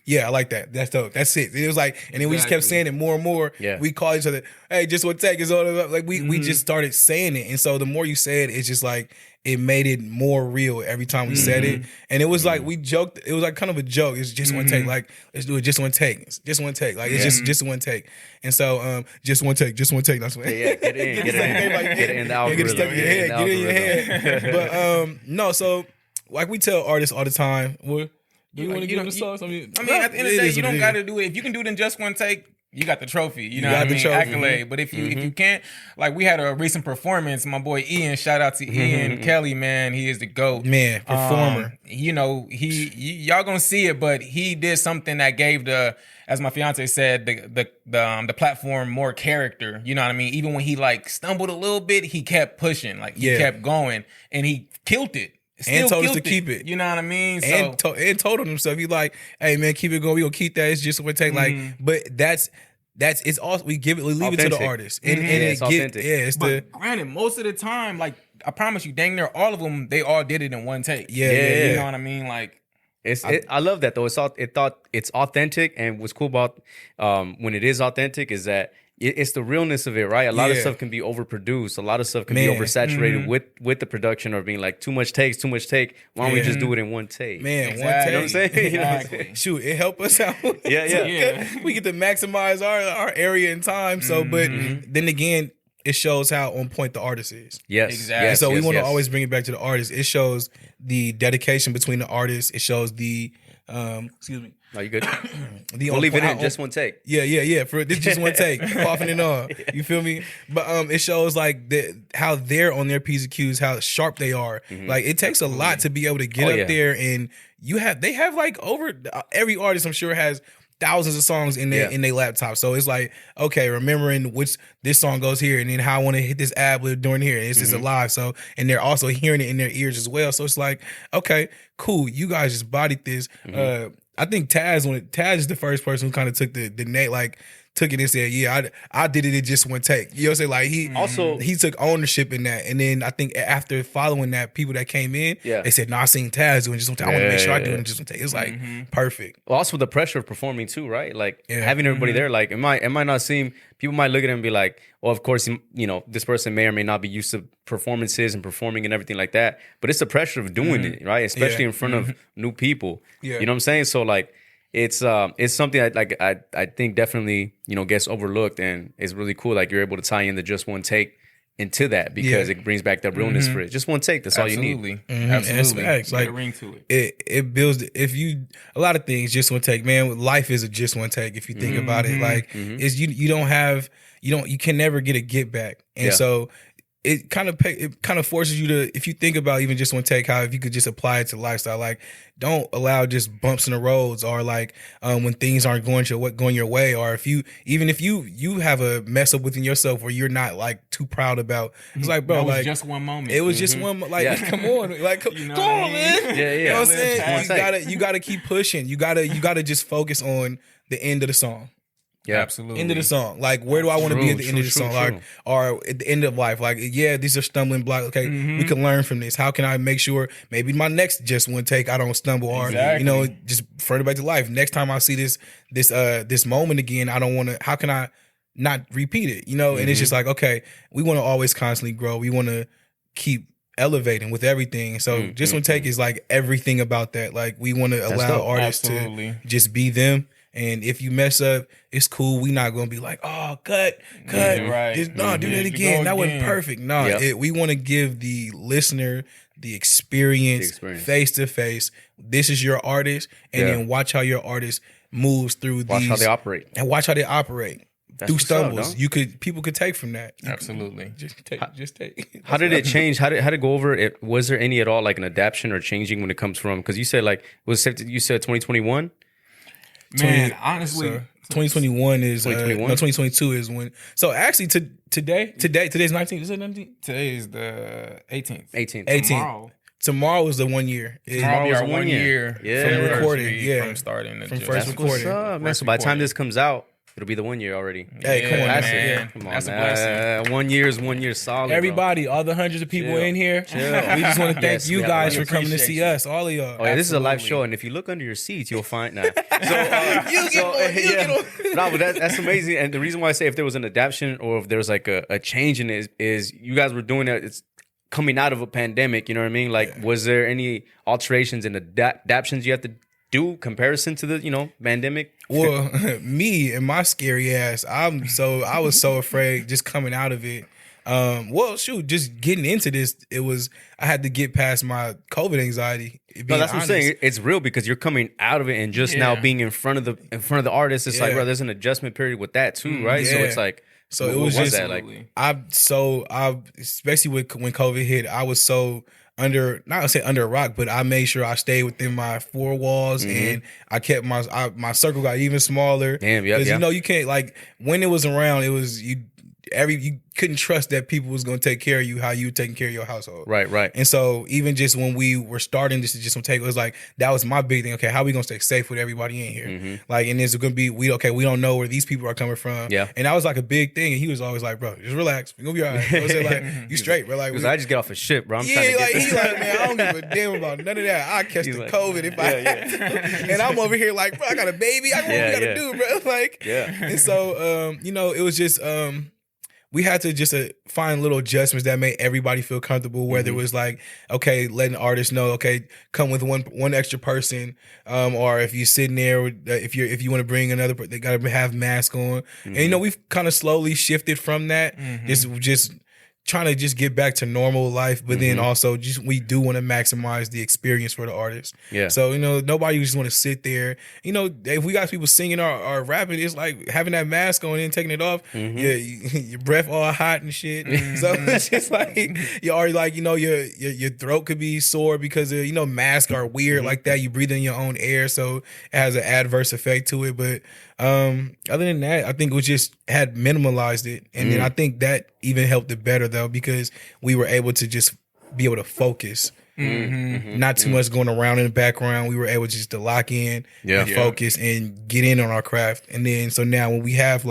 Speaker 1: Yeah, I like that. That's dope. That's it. It was like, and then we just kept saying it more and more.
Speaker 2: Yeah.
Speaker 1: We call each other, hey, just one take. Is all like we just started saying it. And so the more you say it, it's just like, it made it more real every time we said it. And it was like, we joked, it was like kind of a joke. It's just one take. Like, let's do it just one take. It's just one take. Like, it's just one take. And so, just one take. That's what.
Speaker 2: Yeah, get it in the algorithm.
Speaker 1: Get it stuck in your head. Get it in your head. But no, so like we tell artists all the time, well, do you want to give the sauce? I mean,
Speaker 3: at the end of the day, you don't got to do it. If you can do it in just one take, you got the trophy. You know what I mean? Accolade. But if you can't, like we had a recent performance, my boy Ian, shout out to Ian Kelly, man. He is the GOAT.
Speaker 1: Man, performer.
Speaker 3: You know, y'all gonna see it, but he did something that gave as my fiance said, the platform more character. You know what I mean? Even when he like stumbled a little bit, he kept pushing. Like he kept going and he killed it.
Speaker 1: And told us to keep it.
Speaker 3: You know what I mean?
Speaker 1: And told on himself. He like, hey man, keep it going. We gonna keep that. It's just what it take. Like, but it's also we leave it to the artist. And
Speaker 2: it's authentic.
Speaker 3: But granted, most of the time, like I promise you, dang near all of them, they all did it in one take.
Speaker 1: Yeah.
Speaker 3: You know what I mean? Like
Speaker 2: I love that though. It's authentic, and what's cool about when it is authentic is that it's the realness of it, right? A lot of stuff can be overproduced. A lot of stuff can be oversaturated with the production, or being like too much take. Why don't we just do it in one take?
Speaker 1: Man,
Speaker 3: exactly.
Speaker 1: one take.
Speaker 2: You know what I'm saying?
Speaker 3: Exactly.
Speaker 1: Shoot, it helped us out.
Speaker 2: Yeah.
Speaker 1: We get to maximize our area and time. So, but then again, it shows how on point the artist is.
Speaker 2: Yes,
Speaker 3: exactly.
Speaker 1: And so we want to always bring it back to the artist. It shows the dedication between the artists. It shows the excuse me.
Speaker 2: Are you good?
Speaker 1: We'll
Speaker 2: leave it in just one take.
Speaker 1: Yeah. For this just one take, coughing and all. You feel me? But it shows like how they're on their P's and Q's, how sharp they are. Like it takes a lot to be able to get up there, and they have like over every artist I'm sure has thousands of songs in their laptop. So it's like, okay, remembering which this song goes here, and then how I want to hit this ad lib during here. It's just alive. So, and they're also hearing it in their ears as well. So it's like, okay, cool. You guys just bodied this. I think Taz is the first person who kind of took the name, like took it and said, yeah, I did it in just one take. You know what I'm saying? Like he took ownership in that. And then I think after following that, people that came in, they said, no, I seen Taz doing just one take. I want to make sure I do it in just one take. It's like perfect.
Speaker 2: Well, also the pressure of performing too, right? Like having everybody there, like it might not seem, people might look at it and be like, well, of course, you know, this person may or may not be used to performances and performing and everything like that. But it's the pressure of doing it, right? Especially in front of new people. Yeah. You know what I'm saying? So like, it's something I think definitely, you know, gets overlooked, and it's really cool. Like you're able to tie in the just one take into that because it brings back that realness for it. Just one take. That's all you need.
Speaker 3: Absolutely.
Speaker 1: Facts. Like,
Speaker 3: a ring to it.
Speaker 1: It builds. If you a lot of things just one take, man. Life is a just one take. If you think about it, like is you don't have you can never get back, and so. It kind of forces you to, if you think about even just one take, how if you could just apply it to lifestyle, like don't allow just bumps in the roads or like when things aren't going your way, or if you have a mess up within yourself where you're not like too proud about. It's like, bro,
Speaker 3: that was
Speaker 1: like
Speaker 3: just one moment.
Speaker 1: It was just one, like come on, like come on, man.
Speaker 2: Yeah.
Speaker 1: You know what I'm saying? You gotta keep pushing. You gotta just focus on the end of the song.
Speaker 2: Yeah,
Speaker 3: absolutely.
Speaker 1: End of the song. Like, where do I want to be at the end of the song? Like, or at the end of life. Like, yeah, these are stumbling blocks. Okay, we can learn from this. How can I make sure maybe my next just one take I don't stumble, or just further back to life. Next time I see this moment again, I don't want to. How can I not repeat it? And it's just like, okay, we want to always constantly grow. We want to keep elevating with everything. So just one take is like everything about that. Like, we want to allow artists to just be them. And if you mess up, it's cool. We not gonna be like, oh, cut.
Speaker 3: Right.
Speaker 1: Do that again. That wasn't perfect. No, we want to give the listener the experience face to face. This is your artist, and then watch how your artist moves through
Speaker 2: watch how they operate.
Speaker 1: And watch how they operate.
Speaker 2: That's
Speaker 1: through stumbles.
Speaker 2: up, no?
Speaker 1: People could take from that.
Speaker 3: Absolutely.
Speaker 1: Just take.
Speaker 2: How did it change? How did it go over it? Was there any at all like an adaptation or changing when it comes from? Because you said you said 2021.
Speaker 3: Man, honestly,
Speaker 1: 2021 is 2022 is when. So actually, today's 19th. Is it 19th?
Speaker 3: Today is the 18th.
Speaker 2: 18th.
Speaker 1: Tomorrow is the 1 year.
Speaker 3: Tomorrow will be our 1 year.
Speaker 1: From recording.
Speaker 3: From starting
Speaker 1: from first recording.
Speaker 2: Man, so by the time this comes out, it'll be the 1 year already.
Speaker 1: Hey, come on,
Speaker 3: man.
Speaker 1: Come
Speaker 3: on, that's a blessing.
Speaker 2: 1 year is 1 year solid.
Speaker 1: Everybody, all the hundreds of people in here, we just want to thank you guys for coming to see us, all of y'all.
Speaker 2: Oh yeah, this is a live show, and if you look under your seats, you'll find that. No, but that's amazing. And the reason why I say if there was an adaptation or if there was like a change in it is you guys were doing it. It's coming out of a pandemic. You know what I mean? Like, was there any alterations and adaptations you have to do comparison to the pandemic?
Speaker 1: Well, me and my scary ass, I was so afraid just coming out of it. Just getting into this, I had to get past my COVID anxiety.
Speaker 2: No, that's what I'm saying. It's real because you're coming out of it and just now being in front of the artist. It's like, bro, there's an adjustment period with that too, right?
Speaker 1: Yeah.
Speaker 2: So it's like,
Speaker 1: so it was just that, like, especially when COVID hit, I was so not gonna say under a rock, but I made sure I stayed within my four walls and I kept my circle got even smaller.
Speaker 2: Damn, yeah.
Speaker 1: Because you can't, like, when it was around, it was you couldn't trust that people was gonna take care of you how you were taking care of your household.
Speaker 2: Right.
Speaker 1: And so even just when we were starting this to just take, it was like that was my big thing. Okay, how are we gonna stay safe with everybody in here? Like, and it's gonna be we don't know where these people are coming from.
Speaker 2: Yeah.
Speaker 1: And that was like a big thing. And he was always like, bro, just relax. We're gonna be all right. I was like, you straight, bro. Like,
Speaker 2: because I just get off a ship, bro.
Speaker 1: He's like, man, I don't give a damn about none of that. I catch the COVID if I had to. And I'm over here like, bro, I got a baby. I know what we gotta do, bro. Like, and so it was just we had to just find little adjustments that made everybody feel comfortable. Whether it was like, okay, letting artists know, okay, come with one extra person, or if you're sitting there, if you want to bring another, they gotta have mask on. And we've kind of slowly shifted from that. Just trying to just get back to normal life, but then also we do want to maximize the experience for the artist. Yeah. So nobody just want to sit there. If we got people singing or rapping, it's like having that mask on and taking it off. Your breath all hot and shit. So it's just like you already like your throat could be sore because of masks are weird like that. You breathe in your own air, so it has an adverse effect to it. But other than that, I think we just had minimalized it, and then I think that even helped it better though, because we were able to just be able to focus, not too much going around in the background. We were able just to lock in and focus and get in on our craft. And then so now when we have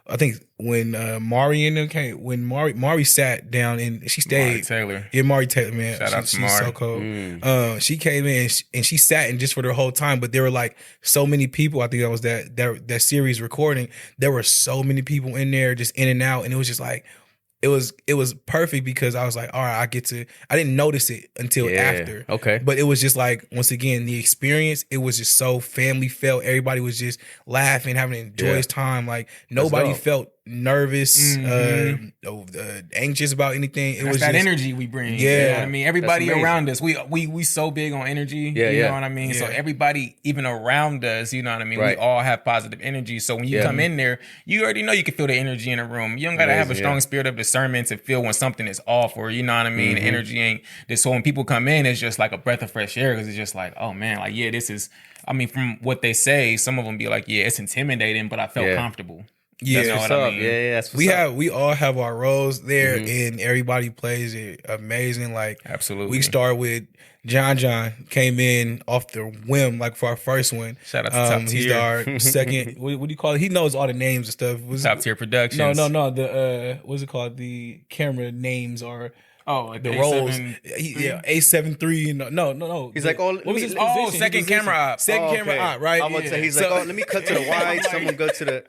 Speaker 1: I think when Mari and them came, when Mari sat down and she stayed.
Speaker 3: Mari Taylor.
Speaker 1: Yeah, Mari Taylor, man.
Speaker 3: Shout out to
Speaker 1: She's
Speaker 3: Mari.
Speaker 1: so cool. She came in and she sat in just for the whole time, but there were like so many people. I think that was that series recording. There were so many people in there just in and out, and it was just like, it was perfect because I was like, all right, I didn't notice it until after.
Speaker 2: Okay.
Speaker 1: But it was just like, once again, the experience, it was just so family felt. Everybody was just laughing, having to enjoy his time. Like nobody felt nervous, anxious about anything. It
Speaker 3: That's
Speaker 1: was
Speaker 3: that
Speaker 1: just,
Speaker 3: energy we bring.
Speaker 1: Yeah.
Speaker 3: You know what I mean? Everybody
Speaker 2: That's amazing.
Speaker 3: around us, we so big on energy.
Speaker 2: Yeah,
Speaker 3: you
Speaker 2: yeah.
Speaker 3: know what I mean? So
Speaker 1: Yeah.
Speaker 3: everybody even around us, you know what I mean?
Speaker 2: Right.
Speaker 3: We all have positive energy. So when you come in there, you already know you can feel the energy in the room. You don't gotta have a
Speaker 2: Amazing,
Speaker 3: strong spirit of discernment to feel when something is off, or you know what I mean? The energy ain't this. So when people come in, it's just like a breath of fresh air, because it's just like, oh man, like yeah, this is. I mean, from what they say, some of them be like, yeah, it's intimidating, but I felt comfortable.
Speaker 1: Yeah,
Speaker 3: You know
Speaker 2: What's
Speaker 3: what I
Speaker 2: up?
Speaker 3: mean?
Speaker 2: Yeah, that's what's up.
Speaker 1: we all have our roles there, and everybody plays it amazing. Like
Speaker 3: Absolutely.
Speaker 1: we start with John came in off the whim, like for our first one.
Speaker 3: Shout out to Top
Speaker 1: He's
Speaker 3: Tier.
Speaker 1: our second. What do you call it? He knows all the names and stuff.
Speaker 3: Top Tier Productions.
Speaker 1: No. The what's it called? The camera names are.
Speaker 3: Oh, like
Speaker 1: The
Speaker 3: the
Speaker 1: roles,
Speaker 3: A7.
Speaker 1: A73. No.
Speaker 2: He's like, oh,
Speaker 1: what was his
Speaker 3: Oh,
Speaker 1: position?
Speaker 3: second
Speaker 1: His position?
Speaker 3: camera op.
Speaker 1: Second
Speaker 2: Oh,
Speaker 1: camera
Speaker 2: okay.
Speaker 1: op, right?
Speaker 2: I'm gonna say he's
Speaker 1: So-
Speaker 2: like, oh, let me cut to the wide. Someone get the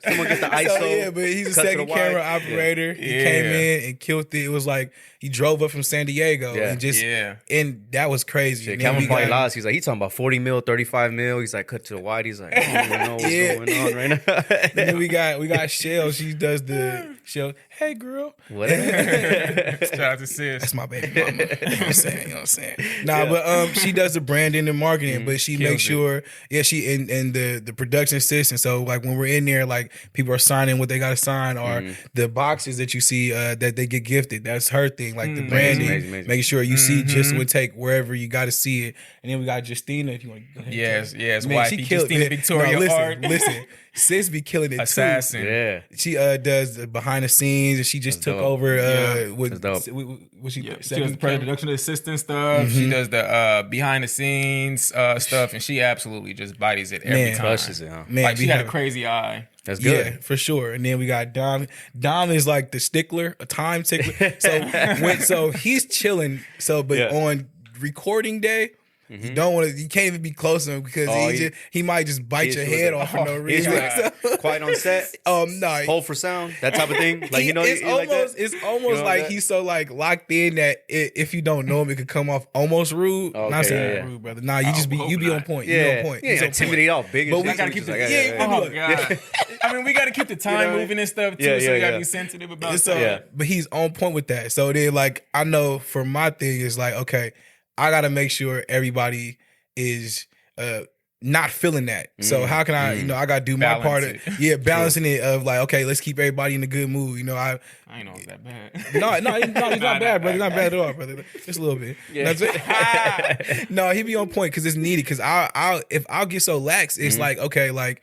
Speaker 2: ISO.
Speaker 1: So, yeah, but he's a
Speaker 2: cut to
Speaker 1: second
Speaker 2: the
Speaker 1: camera
Speaker 2: wide.
Speaker 1: operator. He
Speaker 3: Yeah.
Speaker 1: came in and killed it. It was like he drove up from San Diego
Speaker 2: Yeah.
Speaker 1: and just
Speaker 3: Yeah.
Speaker 1: and that was crazy.
Speaker 2: Shit,
Speaker 1: And then
Speaker 2: Calvin
Speaker 1: we
Speaker 2: probably
Speaker 1: got-
Speaker 2: lost. He's like, he's talking about 40 mil, 35 mil. He's like, cut to the wide. He's like, I don't even know what's
Speaker 1: Yeah.
Speaker 2: going on right now.
Speaker 1: And then we got Shell. She does the Shell. Hey girl,
Speaker 2: What?
Speaker 3: Shout out to Sis.
Speaker 1: that's my baby mama. You know what I'm saying? You know what I'm saying? Nah, but she does the branding and marketing, but she
Speaker 3: Kills
Speaker 1: makes
Speaker 3: it.
Speaker 1: sure, she and the production assistant. So like when we're in there, like people are signing what they got to sign, or the boxes that you see that they get gifted. That's her thing, like the branding,
Speaker 2: amazing.
Speaker 1: making sure you see just would take wherever you got to see it. And then we got Justina. If you want, to go ahead and tell her.
Speaker 3: Yes,
Speaker 1: Man,
Speaker 3: wifey, Justina
Speaker 1: it.
Speaker 3: Victoria
Speaker 1: listen,
Speaker 3: Art.
Speaker 1: Listen, sis be killing it
Speaker 3: Assassin.
Speaker 1: too.
Speaker 2: Yeah.
Speaker 1: She does the behind the scenes, and she just took
Speaker 2: dope.
Speaker 1: over.
Speaker 3: Yeah.
Speaker 1: With
Speaker 2: That's dope.
Speaker 1: what she
Speaker 3: She does
Speaker 1: second
Speaker 3: the
Speaker 1: camera?
Speaker 3: production assistant stuff. She does the behind the scenes stuff, and she absolutely just bodies it every
Speaker 1: Man.
Speaker 3: time.
Speaker 2: Crushes it, huh?
Speaker 1: Man,
Speaker 3: Like she
Speaker 1: we
Speaker 3: got a
Speaker 1: have-
Speaker 3: crazy eye.
Speaker 2: That's good.
Speaker 1: Yeah, for sure. And then we got Dom. Dom is like the stickler, a time tickler. So he's chilling. So but
Speaker 2: Yeah.
Speaker 1: on recording day, you don't want to. You can't even be close to him because
Speaker 2: Oh,
Speaker 1: he might just bite
Speaker 2: he's
Speaker 1: your
Speaker 2: with
Speaker 1: head
Speaker 2: it.
Speaker 1: off for no
Speaker 2: He's
Speaker 1: reason.
Speaker 2: like, quiet on set.
Speaker 1: No.
Speaker 2: Hold for sound. That type of thing. Like, you know,
Speaker 1: it's
Speaker 2: you like
Speaker 1: almost
Speaker 2: that?
Speaker 1: it's almost
Speaker 2: know
Speaker 1: like
Speaker 2: that?
Speaker 1: he's so like locked in that if you don't know him, it could come off almost rude.
Speaker 2: Okay,
Speaker 1: Not saying
Speaker 2: yeah.
Speaker 1: rude, brother. Nah, you just be
Speaker 3: hope
Speaker 1: you be
Speaker 3: not.
Speaker 1: on point.
Speaker 2: Yeah.
Speaker 1: You on point.
Speaker 2: Yeah,
Speaker 1: He's on
Speaker 2: intimidate all big.
Speaker 1: But
Speaker 2: and
Speaker 1: we
Speaker 2: shit.
Speaker 1: gotta
Speaker 3: keep
Speaker 2: Just
Speaker 3: the-
Speaker 2: like,
Speaker 1: yeah,
Speaker 3: Oh
Speaker 1: Yeah.
Speaker 3: god! I mean, we got to keep the time
Speaker 2: know?
Speaker 3: moving and stuff too,
Speaker 2: Yeah,
Speaker 3: so
Speaker 2: yeah,
Speaker 3: we got to
Speaker 2: yeah.
Speaker 3: be sensitive about
Speaker 1: point. So,
Speaker 3: stuff.
Speaker 1: but he's on point with that. So then, like, I know for my thing is like, okay, I gotta make sure everybody is not feeling that. So how can I, I gotta do my
Speaker 3: Balance
Speaker 1: part
Speaker 3: it.
Speaker 1: of balancing it of like, okay, let's keep everybody in a good mood. I
Speaker 3: ain't know it was that bad.
Speaker 1: no, he's not bad, brother. He's not bad at all, brother. Just a little bit. That's it. No, he be on point because it's needed. Because I'll get so lax, it's like, okay, like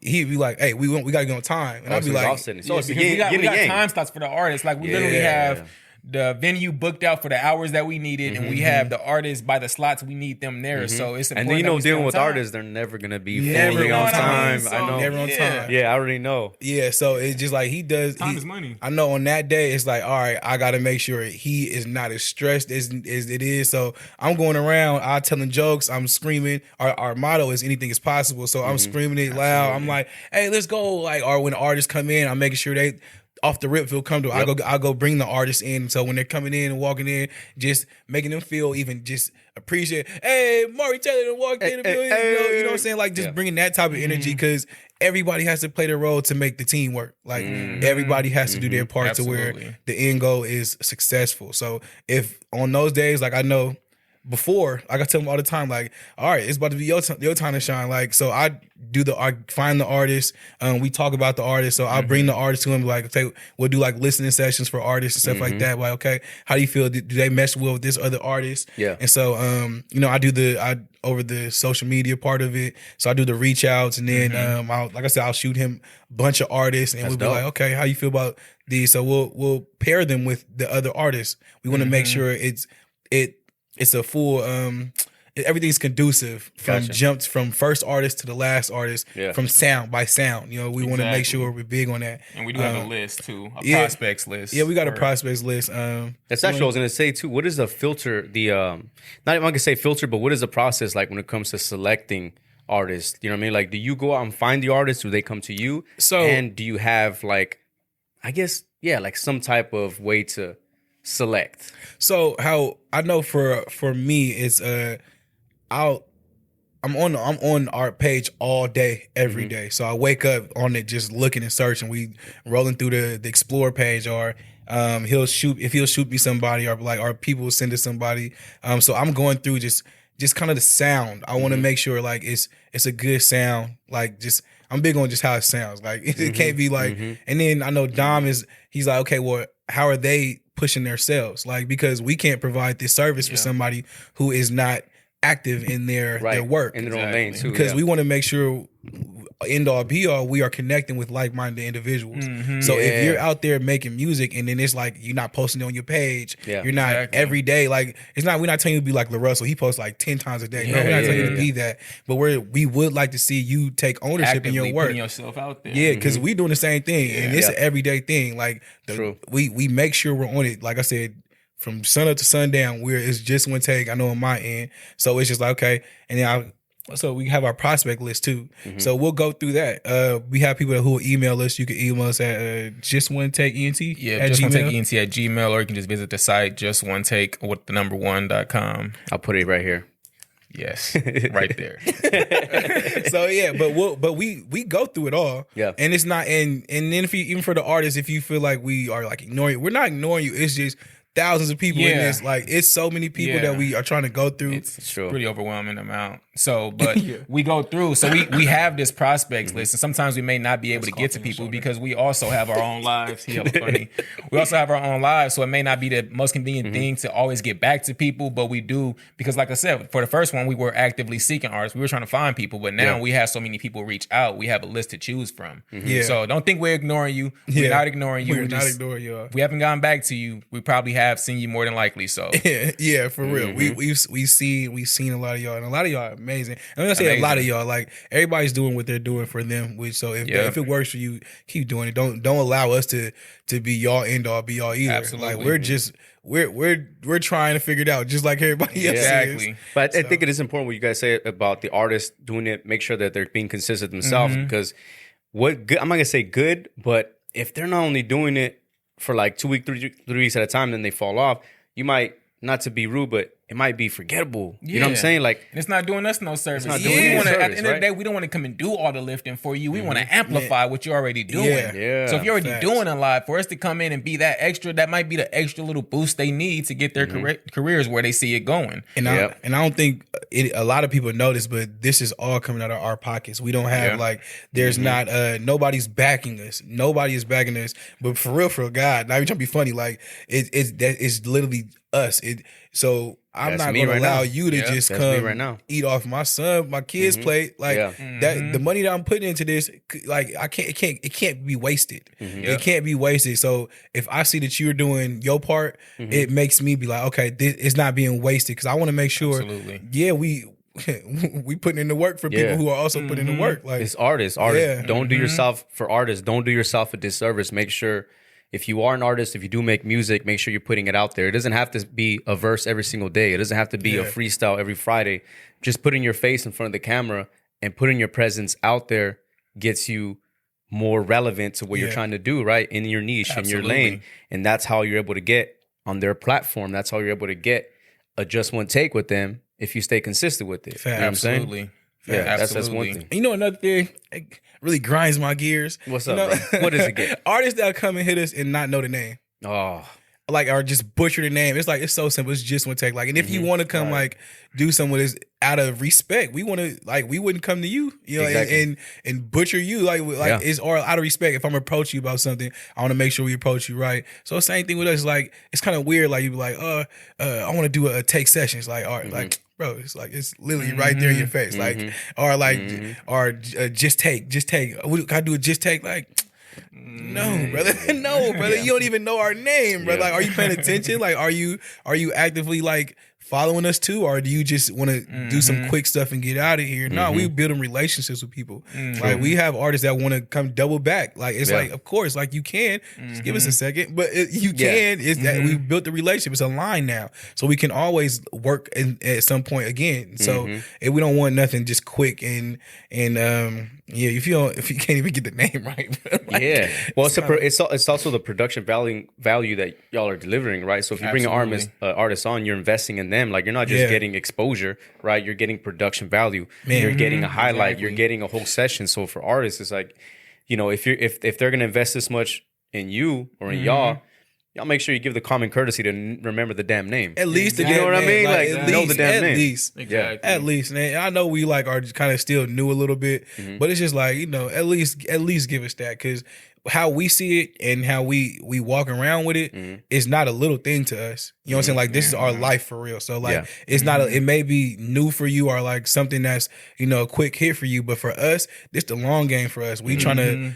Speaker 1: he be like, hey, we gotta get on time, and I'll be like,
Speaker 2: offsetting. So
Speaker 3: Yeah,
Speaker 2: it's
Speaker 3: because we got
Speaker 2: yin and yang.
Speaker 3: time slots for the artists. Like we literally
Speaker 1: Yeah.
Speaker 3: have the venue booked out for the hours that we needed, and we have the artists by the slots we need them there. So it's important.
Speaker 2: And then, you
Speaker 3: that
Speaker 2: know,
Speaker 3: we stay
Speaker 2: dealing
Speaker 3: on
Speaker 2: with
Speaker 3: time.
Speaker 2: artists, they're never going to be
Speaker 1: Never
Speaker 2: fully on
Speaker 1: on time.
Speaker 2: time.
Speaker 3: So,
Speaker 2: I know.
Speaker 1: never on
Speaker 3: yeah.
Speaker 1: time.
Speaker 2: Yeah, I already know.
Speaker 1: Yeah, so it's just like he does.
Speaker 3: Time is money.
Speaker 1: I know on that day, it's like, all right, I got to make sure he is not as stressed as it is. So I'm going around, I'm telling jokes, I'm screaming. Our motto is anything is possible. So I'm screaming it loud. I'm like, hey, let's go. Like, or when artists come in, I'm making sure they off the rip feel comfortable. I go bring the artists in. So when they're coming in and walking in, just making them feel even just appreciate. Hey, Maury Taylor done walked in the building. You know what I'm saying? Like just bringing that type of energy because everybody has to play their role to make the team work. Like everybody has to do their part to where
Speaker 3: Absolutely.
Speaker 1: the end goal is successful. So if on those days, like I know before, like I tell them all the time, like, all right, it's about to be your time to shine. Like, so I find the artist, we talk about the artist. So I'll bring the artist to him, like, okay, we'll do like listening sessions for artists and stuff like that. Like, okay, how do you feel? Do they mesh well with this other artist?
Speaker 2: Yeah.
Speaker 1: And so, I do over the social media part of it. So I do the reach outs, and then, I'll shoot him a bunch of artists, and we'll be
Speaker 2: dope.
Speaker 1: like, okay, how you feel about these? So we'll pair them with the other artists. We want to make sure it's a full everything's conducive from first artist to the last artist, from sound by sound. We want to make sure we're big on that.
Speaker 3: And we do have a list too, a
Speaker 1: yeah.
Speaker 3: prospects list.
Speaker 1: Yeah, we got a
Speaker 3: for-
Speaker 1: prospects list.
Speaker 2: That's actually what I was going to say, too. What is the filter, not even going to say filter, but what is the process like when it comes to selecting artists? You know what I mean? Like, do you go out and find the artists? Do they come to you?
Speaker 1: So-
Speaker 2: and do you have, like, I guess, like some type of way to select?
Speaker 1: So how I know for me is I'm on our page all day, every day. So I wake up on it just looking and searching. We rolling through the explore page, or he'll shoot me somebody, or like our people will send us somebody. So I'm going through just kind of the sound. I want to make sure like it's a good sound. Like just I'm big on just how it sounds. Like it can't be like. And then I know Dom he's like, okay, well, how are they pushing themselves? Like, because we can't provide this service for somebody who is not active in their work,
Speaker 2: in their own lane too.
Speaker 1: Because we want to make sure, end all be all, we are connecting with like-minded individuals. So if you're out there making music and then it's like you're not posting it on your page, you're not every day. Like we're not telling you to be like LaRussell. He posts like 10 times a day. No, we're not telling you to be that. But we would like to see you take ownership
Speaker 3: Actively
Speaker 1: in your work.
Speaker 3: Putting yourself out there.
Speaker 1: Yeah, because we doing the same thing, and it's an everyday thing. Like we make sure we're on it. Like I said, from sun up to sundown, it's just one take. I know on my end, so it's just like okay, and then so we have our prospect list too. So we'll go through that. We have people who will email us. You can email us at justoneTakeENT.
Speaker 3: Yeah, justoneTakeENT at Gmail, or you can just visit the site justoneTake.com.
Speaker 2: I'll put it right here.
Speaker 3: Yes, right there.
Speaker 1: So yeah, but we go through it all.
Speaker 2: Yeah,
Speaker 1: and it's not and then if you, even for the artists, if you feel like we are like ignoring you, we're not ignoring you. It's just thousands of people in this. Like it's so many people that we are trying to go through.
Speaker 3: It's pretty overwhelming amount. So, but we go through. So we have this prospects list, and sometimes we may not be able to get to people because we also have our own lives. Funny. We also have our own lives, so it may not be the most convenient thing to always get back to people, but we do because, like I said, for the first one, we were actively seeking artists. We were trying to find people, but now we have so many people reach out. We have a list to choose from. So don't think we're ignoring you. We're not ignoring you.
Speaker 1: We're not ignoring you.
Speaker 3: If we haven't gotten back to you, we probably have seen you more than likely. So
Speaker 1: yeah, for real. We've seen a lot of y'all, and a lot of y'all are amazing. I'm gonna say a lot of y'all, like everybody's doing what they're doing for them. So if it works for you, keep doing it. Don't allow us to be y'all end all be all either.
Speaker 3: Absolutely.
Speaker 1: Like we're trying to figure it out just like everybody else is.
Speaker 2: But I think it is important what you guys say about the artists doing it. Make sure that they're being consistent themselves because I'm not gonna say good, but if they're not only doing it for like 2 weeks, 3 weeks at a time, then they fall off. You might, not to be rude, but it might be forgettable. You know what I'm saying? Like
Speaker 3: it's not doing us no service.
Speaker 2: It's not doing
Speaker 3: At the
Speaker 2: service,
Speaker 3: end of the day, we don't want to come and do all the lifting for you. We want to amplify what you're already doing. So if you're already doing a lot, for us to come in and be that extra, that might be the extra little boost they need to get their careers where they see it going.
Speaker 1: And I don't think a lot of people know this, but this is all coming out of our pockets. We don't have like there's not nobody's backing us. Nobody is backing us. But for real, God, not even trying to be funny. Like it's literally us. So I'm not going to allow you to just come eat off my kids' plate. Like that, the money that I'm putting into this, like it can't be wasted. It can't be wasted. So if I see that you're doing your part, it makes me be like, okay, it's not being wasted because I want to make sure. We putting in the work for people who are also putting in the work. Like
Speaker 2: it's artists. Don't do yourself for artists. Don't do yourself a disservice. Make sure. If you are an artist, if you do make music, make sure you're putting it out there. It doesn't have to be a verse every single day. It doesn't have to be a freestyle every Friday. Just putting your face in front of the camera and putting your presence out there gets you more relevant to what you're trying to do, right? In your niche, in your lane. And that's how you're able to get on their platform. That's how you're able to get a just one take with them if you stay consistent with it. You know what I'm saying? Yeah, that's one thing.
Speaker 1: You know another thing really grinds my gears.
Speaker 2: What's up, bro? What does it get?
Speaker 1: Artists that come and hit us and not know the name.
Speaker 2: Oh.
Speaker 1: Like, or just butcher the name. It's like, it's so simple. It's just one take. Like, and if you want to come, like, do something with this out of respect, we want to, like, we wouldn't come to you, you know, and butcher you. Like it's or out of respect. If I'm approach you about something, I want to make sure we approach you right. So, same thing with us. Like, it's kind of weird. Like, you be like, I want to do a take session. It's like, all right, like, bro, it's like it's literally right there in your face, like, or like, or just take. I do a just take, like, no, brother, no, brother, you don't even know our name, brother. Like, are you paying attention? Like, are you actively like following us too, or do you just want to do some quick stuff and get out of here? No, we building relationships with people. Like, we have artists that want to come double back. Like, it's like, of course, like you can just give us a second, but you can. It's that we built the relationship. It's a line now, so we can always work at some point again. So if we don't want nothing just quick and if you can't even get the name right, like,
Speaker 2: well, it's also the production value that y'all are delivering, right? So if you bring an artist on, you're investing in them. Like, you're not just getting exposure, right? You're getting production value. You're getting a highlight. You're getting a whole session. So for artists, it's like, you know, if they're gonna invest this much in you or in y'all make sure you give the common courtesy to remember the damn name.
Speaker 1: At least the
Speaker 2: you know what I mean? Like know the damn name.
Speaker 3: Exactly.
Speaker 1: At least, man. I know we like are kind of still new a little bit, but it's just like, you know, at least give us that, because how we see it and how we walk around with it is not a little thing to us. You know what I'm saying? Like, this is our life for real. So like, it's not it may be new for you or like something that's, you know, a quick hit for you, but for us, this the long game for us. We trying to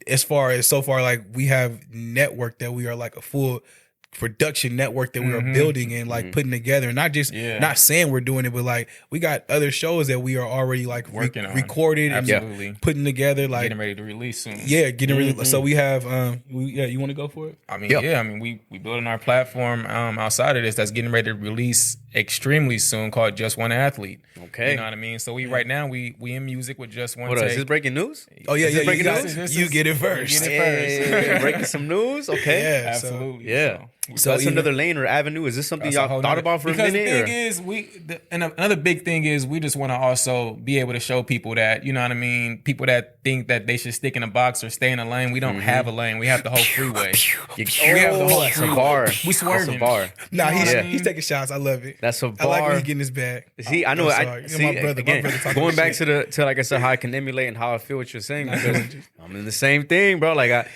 Speaker 1: as far as so far, like, we have network that we are like a full production network that we are building and like putting together, and not just not saying we're doing it, but like we got other shows that we are already like
Speaker 3: working on,
Speaker 1: recorded and putting together, like
Speaker 3: getting ready to release soon.
Speaker 1: Getting ready. So we have you want to go for it?
Speaker 3: I mean, I mean, we building our platform outside of this that's getting ready to release extremely soon, called Just One Athlete.
Speaker 2: Okay,
Speaker 3: you know what I mean. So right now we in music with Just One.
Speaker 2: What
Speaker 3: take.
Speaker 2: Is this breaking news?
Speaker 1: Oh yeah,
Speaker 2: is breaking
Speaker 1: news. You get it first.
Speaker 2: Breaking some news. Okay,
Speaker 1: yeah,
Speaker 3: absolutely.
Speaker 2: So that's another lane or avenue. Is this something y'all thought about for a minute?
Speaker 3: Because the thing is, another big thing is we just want to also be able to show people that, you know what I mean, people that think that they should stick in a box or stay in a lane. We don't have a lane. We have the whole freeway. We have the whole freeway. We swerving.
Speaker 2: That's a bar.
Speaker 1: Nah, he's taking shots. I love it.
Speaker 2: That's a bar.
Speaker 1: I like when he getting his bag.
Speaker 2: See, I know.
Speaker 1: I
Speaker 2: see,
Speaker 1: my brother
Speaker 2: going back to like I said, how I can emulate and how I feel what you're saying, because I'm in the same thing, bro. Like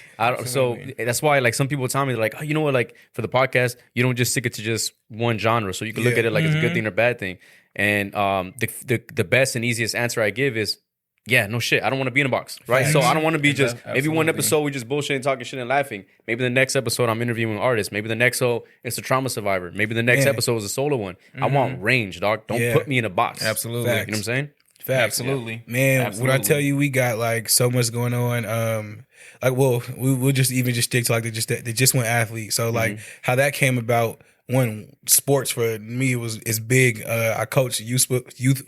Speaker 2: so that's why, like, some people tell me, like, oh, you know what, like, for the podcast, you don't just stick it to just one genre, so you can look at it like it's a good thing or bad thing. And the best and easiest answer I give is, no shit, I don't want to be in a box, right? So I don't want to be just maybe one episode we just bullshitting, talking shit, and laughing. Maybe the next episode I'm interviewing artists. Maybe the next episode it's a trauma survivor. Maybe the next episode is a solo one. I want range, dog. Don't put me in a box.
Speaker 3: Absolutely.
Speaker 2: You know what I'm saying?
Speaker 1: Facts.
Speaker 3: Absolutely.
Speaker 1: Man,
Speaker 3: Absolutely.
Speaker 1: when I tell you we got like so much going on, like, well, we'll just stick to like the just one athlete. So like how that came about. One, sports for me is big. I coach youth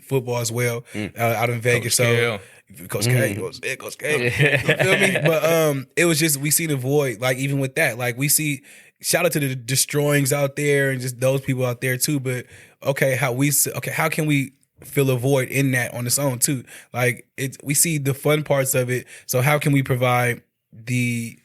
Speaker 1: football as well out in Vegas. Coach K. Coach K. You feel me? But it was just, we see the void. Like, even with that, like, we see, shout out to the Destroyings out there and just those people out there too. But how can we fill a void in that on its own too? Like, we see the fun parts of it. So how can we provide the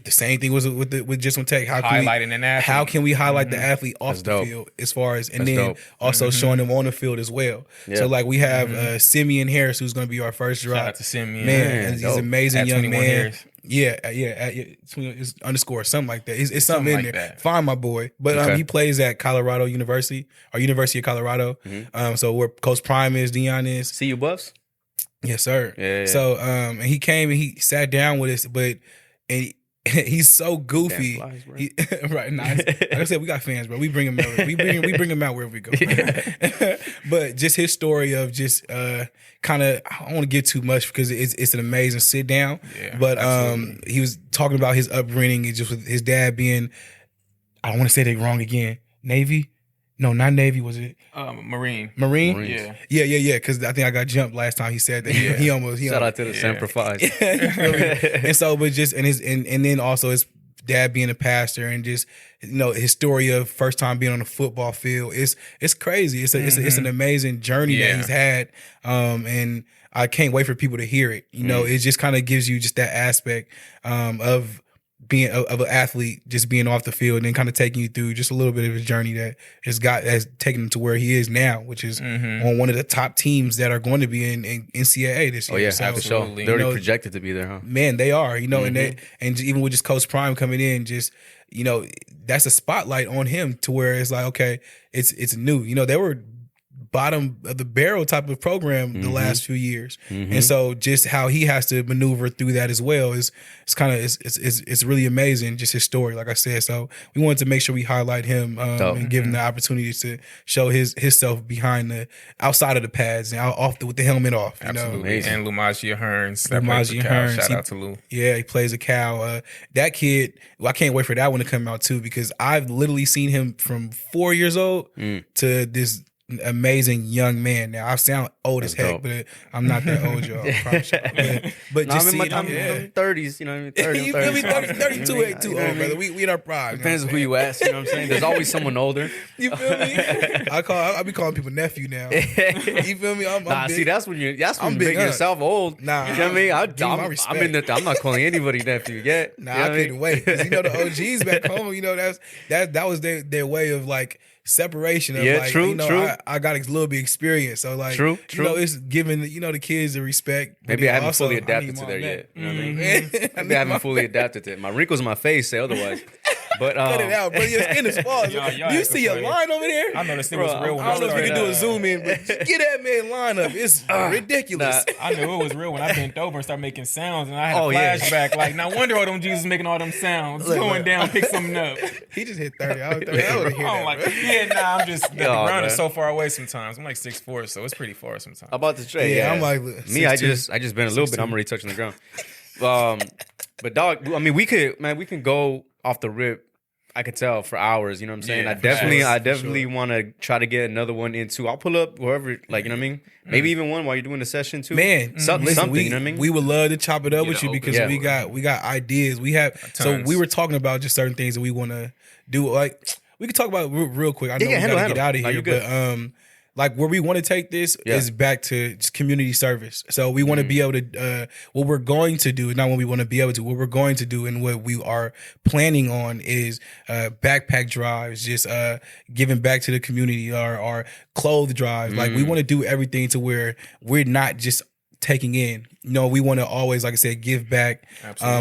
Speaker 1: same thing was with Just One Take? How can
Speaker 3: highlighting an athlete.
Speaker 1: How can we highlight the athlete off the field, as far as, and then also showing them on the field as well? So like, we have Simeon Harris, who's going to be our first drop.
Speaker 3: Shout out to Simeon.
Speaker 1: Man, he's an amazing young man.
Speaker 3: Harris.
Speaker 1: It's underscore something like that. It's something in there. That. Find my boy, but he plays at Colorado University or University of Colorado. So where Coach Prime is, Dion is.
Speaker 2: See you, Buffs.
Speaker 1: Yes, sir.
Speaker 2: Yeah.
Speaker 1: So and he came and he sat down with us, he's so goofy.
Speaker 2: Flies,
Speaker 1: right, nice. Like I said, we got fans, bro. We bring him out. We bring him out wherever we go. But just his story of just kind of, I don't want to get too much because it's an amazing sit down.
Speaker 3: Yeah,
Speaker 1: but he was talking about his upbringing and just with his dad being, I don't want to say that wrong again, Navy. No, not Navy. Was it
Speaker 3: Marine?
Speaker 1: Marines. Yeah. Because I think I got jumped last time he said that. He almost.
Speaker 2: Shout out to the Semper Fi's.
Speaker 1: And so, but just and then also his dad being a pastor and just, you know, his story of first time being on the football field. It's crazy. It's an amazing journey that he's had. And I can't wait for people to hear it. You know, it just kind of gives you just that aspect of being of an athlete, just being off the field, and then kind of taking you through just a little bit of his journey that has taken him to where he is now, which is on one of the top teams that are going to be in NCAA this year.
Speaker 2: Oh yeah, so, absolutely. They're already projected to be there, huh?
Speaker 1: Man, they are. You know, and even with just Coach Prime coming in, just, you know, that's a spotlight on him to where it's like, okay, it's new. You know, they were bottom of the barrel type of program the last few years, and so just how he has to maneuver through that as well is it's really amazing, just his story, like I said. So we wanted to make sure we highlight him and give him the opportunity to show his self behind the outside of the pads and with the helmet off. You know?
Speaker 3: And Lumagia Hearns. Shout out to Lou.
Speaker 1: Yeah, he plays a cow. That kid, I can't wait for that one to come out too, because I've literally seen him from 4 years old to this amazing young man. Now I sound old as heck, but I'm not that old, y'all. I promise y'all. But just
Speaker 2: I'm in my 30s, you know what I mean? 30,
Speaker 1: you feel me? 32 ain't too old, brother. We in our prime.
Speaker 2: Depends on who you ask, you know what I'm saying? There's always someone older.
Speaker 1: You feel me? I be calling people nephew now. You feel me? I'm big.
Speaker 2: See, that's when you're making yourself old.
Speaker 1: Nah,
Speaker 2: you know what I mean? I'm not calling anybody nephew yet.
Speaker 1: Nah, I couldn't wait. 'Cause you know the OGs back home, you know, that was their way of like separation of like,
Speaker 2: true,
Speaker 1: you know,
Speaker 2: true.
Speaker 1: I got a little bit experience. So like,
Speaker 2: true.
Speaker 1: You know, it's giving, you know, the kids the respect.
Speaker 2: Maybe I haven't fully adapted to there yet. You know what I mean? Maybe I haven't fully adapted to it. My wrinkles in my face say otherwise. But
Speaker 1: cut it out, bro. Your skin is falling. You see your line over there?
Speaker 3: I know the skin was real when
Speaker 1: I don't know if you can do a zoom in, but get that man line up. It's ridiculous.
Speaker 3: I knew it was real when I bent over and started making sounds, and I had a flashback. Like, no wonder all them Jesus making all them sounds. Going down, pick something up.
Speaker 1: He just hit 30. I would hear that.
Speaker 3: I'm just the ground is so far away sometimes. I'm like 6'4", so it's pretty far sometimes.
Speaker 2: About to trade.
Speaker 1: I'm like
Speaker 2: me. I just been a little bit. I'm already touching the ground. But dog, I mean, we can go off the rip. I could tell for hours, you know what I'm saying?
Speaker 3: Yeah,
Speaker 2: I definitely want to try to get another one into. I'll pull up wherever, like, you know what I mean? Maybe even one while you're doing the session too.
Speaker 1: Man,
Speaker 2: something, you know what I mean?
Speaker 1: We would love to chop it up with you because we got ideas. We have tons. So we were talking about just certain things that we want to do. Like, we could talk about real quick. I know we gotta get out of here, but like where we want to take this is back to just community service. So we want to be able to, what we're going to do, not what we want to be able to, what we're going to do and what we are planning on is backpack drives, just giving back to the community, or clothes drives. Like we want to do everything to where we're not just taking in. You know, we want to always, like I said, give back.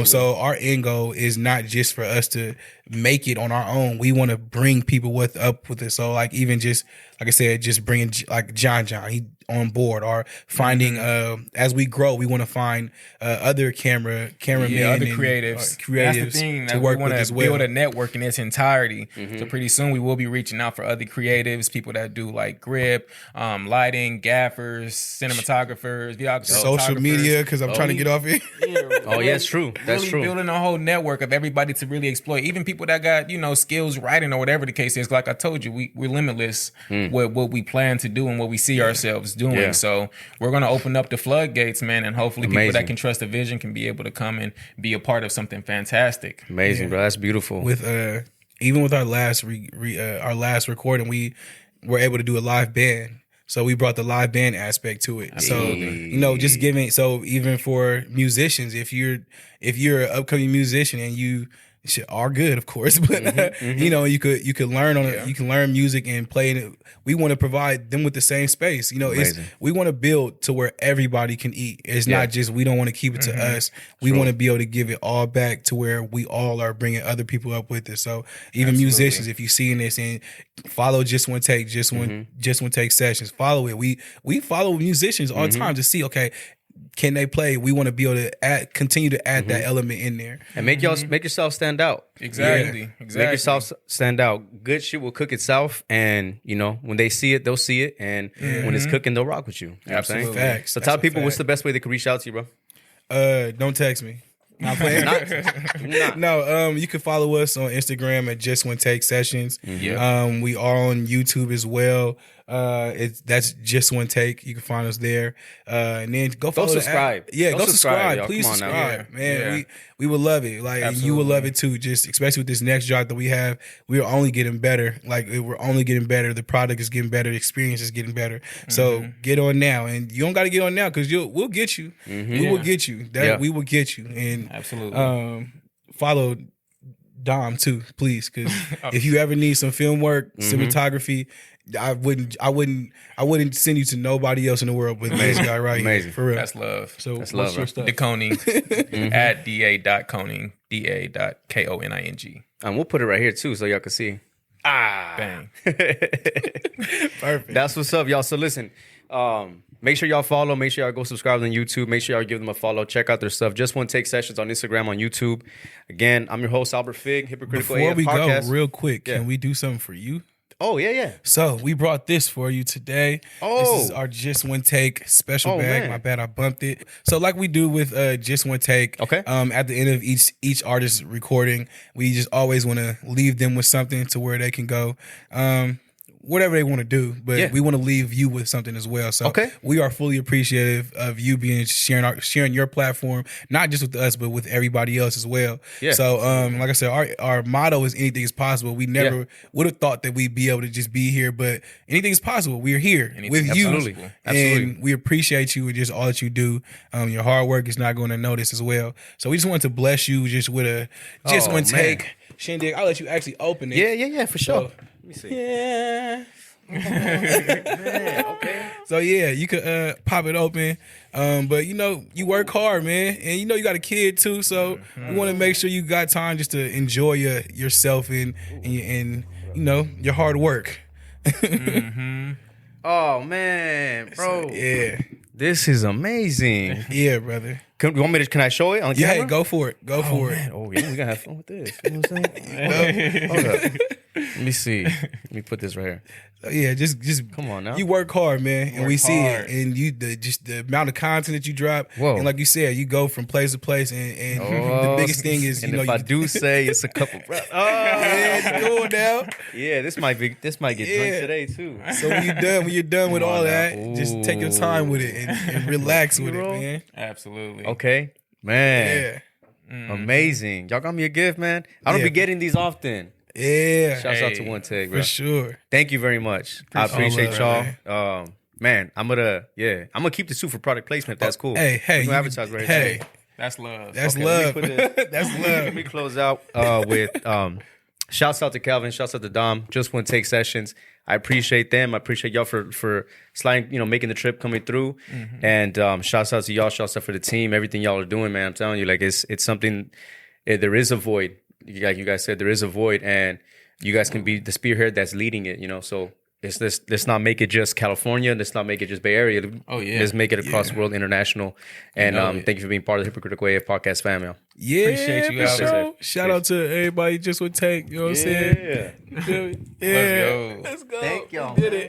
Speaker 1: So our end goal is not just for us to make it on our own. We want to bring people up with it. So like even just, like I said, just bringing like John, he on board, or finding as we grow, we want to find other cameramen,
Speaker 3: other creatives. That's the thing that we want to build a network in its entirety. So pretty soon we will be reaching out for other creatives, people that do like grip, lighting, gaffers, cinematographers, videographers,
Speaker 1: social media. Because I'm trying to get off here.
Speaker 2: It's true. That's
Speaker 3: really
Speaker 2: true.
Speaker 3: Building a whole network of everybody to really exploit. Even people that got, you know, skills writing or whatever the case is. Like I told you, we're limitless with what we plan to do and what we see ourselves doing. Yeah. So we're going to open up the floodgates, man, and hopefully people that can trust the vision can be able to come and be a part of something fantastic.
Speaker 2: Amazing, bro. That's beautiful.
Speaker 1: With even with our last recording, we were able to do a live band. So we brought the live band aspect to it. Absolutely. So, you know, just giving, so even for musicians, if you're an upcoming musician and you are good, of course, but you know, you could learn on it. You can learn music and play it. We want to provide them with the same space. You know, we want to build to where everybody can eat. It's not just, we don't want to keep it to us. We want to be able to give it all back to where we all are bringing other people up with it. So even musicians, if you're seeing this, and follow Just One Take, Just One Take sessions, follow it. We follow musicians all the time to see, okay, can they play? We want to be able to continue to add that element in there
Speaker 2: and make yourself stand out.
Speaker 3: Exactly.
Speaker 2: Make yourself stand out. Good shit will cook itself, and you know when they see it, they'll see it, and when it's cooking, they'll rock with you. You know
Speaker 3: Absolutely.
Speaker 2: What I'm saying? So tell people what's the best way they can reach out to you,
Speaker 1: bro. Don't text me. Not playing. No, you can follow us on Instagram at Just One Take Sessions. We are on YouTube as well. That's Just One Take. You can find us there. And then go follow
Speaker 2: subscribe.
Speaker 1: Go subscribe. Please subscribe, man. We would love it. Like you would love it too. Just especially with this next job that we have, we are only getting better. Like we're only getting better. The product is getting better. The experience is getting better. So get on now, and you don't got to get on now because we'll get you. We will get you. We will get you. And
Speaker 3: absolutely.
Speaker 1: Follow Dom too, please, because if you ever need some film work, cinematography, I wouldn't send you to nobody else in the world but this guy right here. For real.
Speaker 3: That's love.
Speaker 1: So
Speaker 2: that's
Speaker 1: what's
Speaker 2: love,
Speaker 1: your stuff?
Speaker 3: DaConing at da.coning, da.koning.
Speaker 2: And we'll put it right here too so y'all can see.
Speaker 3: Bang.
Speaker 1: Perfect.
Speaker 2: That's what's up, y'all. So listen, make sure y'all follow. Make sure y'all go subscribe on YouTube. Make sure y'all give them a follow. Check out their stuff. Just One Take Sessions on Instagram, on YouTube. Again, I'm your host, Albert Fig, Hypocritical
Speaker 1: Before
Speaker 2: AF
Speaker 1: we
Speaker 2: podcast.
Speaker 1: go, real quick, can we do something for you?
Speaker 2: Oh, yeah.
Speaker 1: So we brought this for you today. This is our Just One Take special bag.
Speaker 2: Man.
Speaker 1: My bad, I bumped it. So like we do with Just One Take, at the end of each artist recording, we just always want to leave them with something to where they can go. whatever they want to do, but we want to leave you with something as well. So we are fully appreciative of you being sharing your platform, not just with us, but with everybody else as well. Yeah. So like I said, our motto is anything is possible. We never would have thought that we'd be able to just be here, but anything is possible. We're here with you. Absolutely. And we appreciate you and just all that you do. Your hard work is not going to notice as well. So we just want to bless you just with a one take. Shindig, I'll let you actually open it.
Speaker 2: Yeah, for sure. Let me see.
Speaker 1: Yeah. Man, okay. So yeah, you could pop it open. But you work hard, man. And you got a kid too, so we want to make sure you got time just to enjoy yourself and your hard work.
Speaker 2: Oh man, bro.
Speaker 1: Yeah.
Speaker 2: This is amazing.
Speaker 1: Yeah, brother.
Speaker 2: Can I show it on camera?
Speaker 1: Yeah, go for it. Go for it.
Speaker 2: Oh, yeah, we gotta have fun with this. You know what I'm saying? Hold up. Let me see. Let me put this right here.
Speaker 1: So yeah, just
Speaker 2: come on now.
Speaker 1: You work hard, man, and we see it. And the amount of content that you drop. Whoa. And like you said, you go from place to place, and the biggest thing is
Speaker 2: if I do say it's a couple.
Speaker 1: Yeah, it's going down.
Speaker 2: Yeah, this might get drunk today too.
Speaker 1: So when you're done with all that, just take your time with it and relax with it, man.
Speaker 3: Absolutely.
Speaker 2: Okay, man. Yeah. Amazing. Y'all got me a gift, man. I don't be getting these often.
Speaker 1: Yeah.
Speaker 2: Shouts out to One Take, bro.
Speaker 1: For sure.
Speaker 2: Thank you very much. I appreciate y'all. Man, I'm gonna keep the suit for product placement if that's cool.
Speaker 1: Hey,
Speaker 2: advertise right here.
Speaker 3: That's love.
Speaker 1: That's love. That's love.
Speaker 2: Let me close out with shouts out to Kelvin, shouts out to Dom, Just One Take Sessions. I appreciate them. I appreciate y'all for sliding, making the trip, coming through. And shouts out to y'all, shouts out for the team, everything y'all are doing, man. I'm telling you, like it's something. There is a void. Like you guys said, there is a void, and you guys can be the spearhead that's leading it. So let's not make it just California. Let's not make it just Bay Area. Oh yeah, let's make it across the world, international. And thank you for being part of the Hypocritical AF podcast family.
Speaker 1: Yeah, appreciate you guys. Shout out to everybody. Just Would Take. You know what I'm saying?
Speaker 2: Yeah.
Speaker 1: Let's go.
Speaker 2: Thank y'all.
Speaker 1: We did it.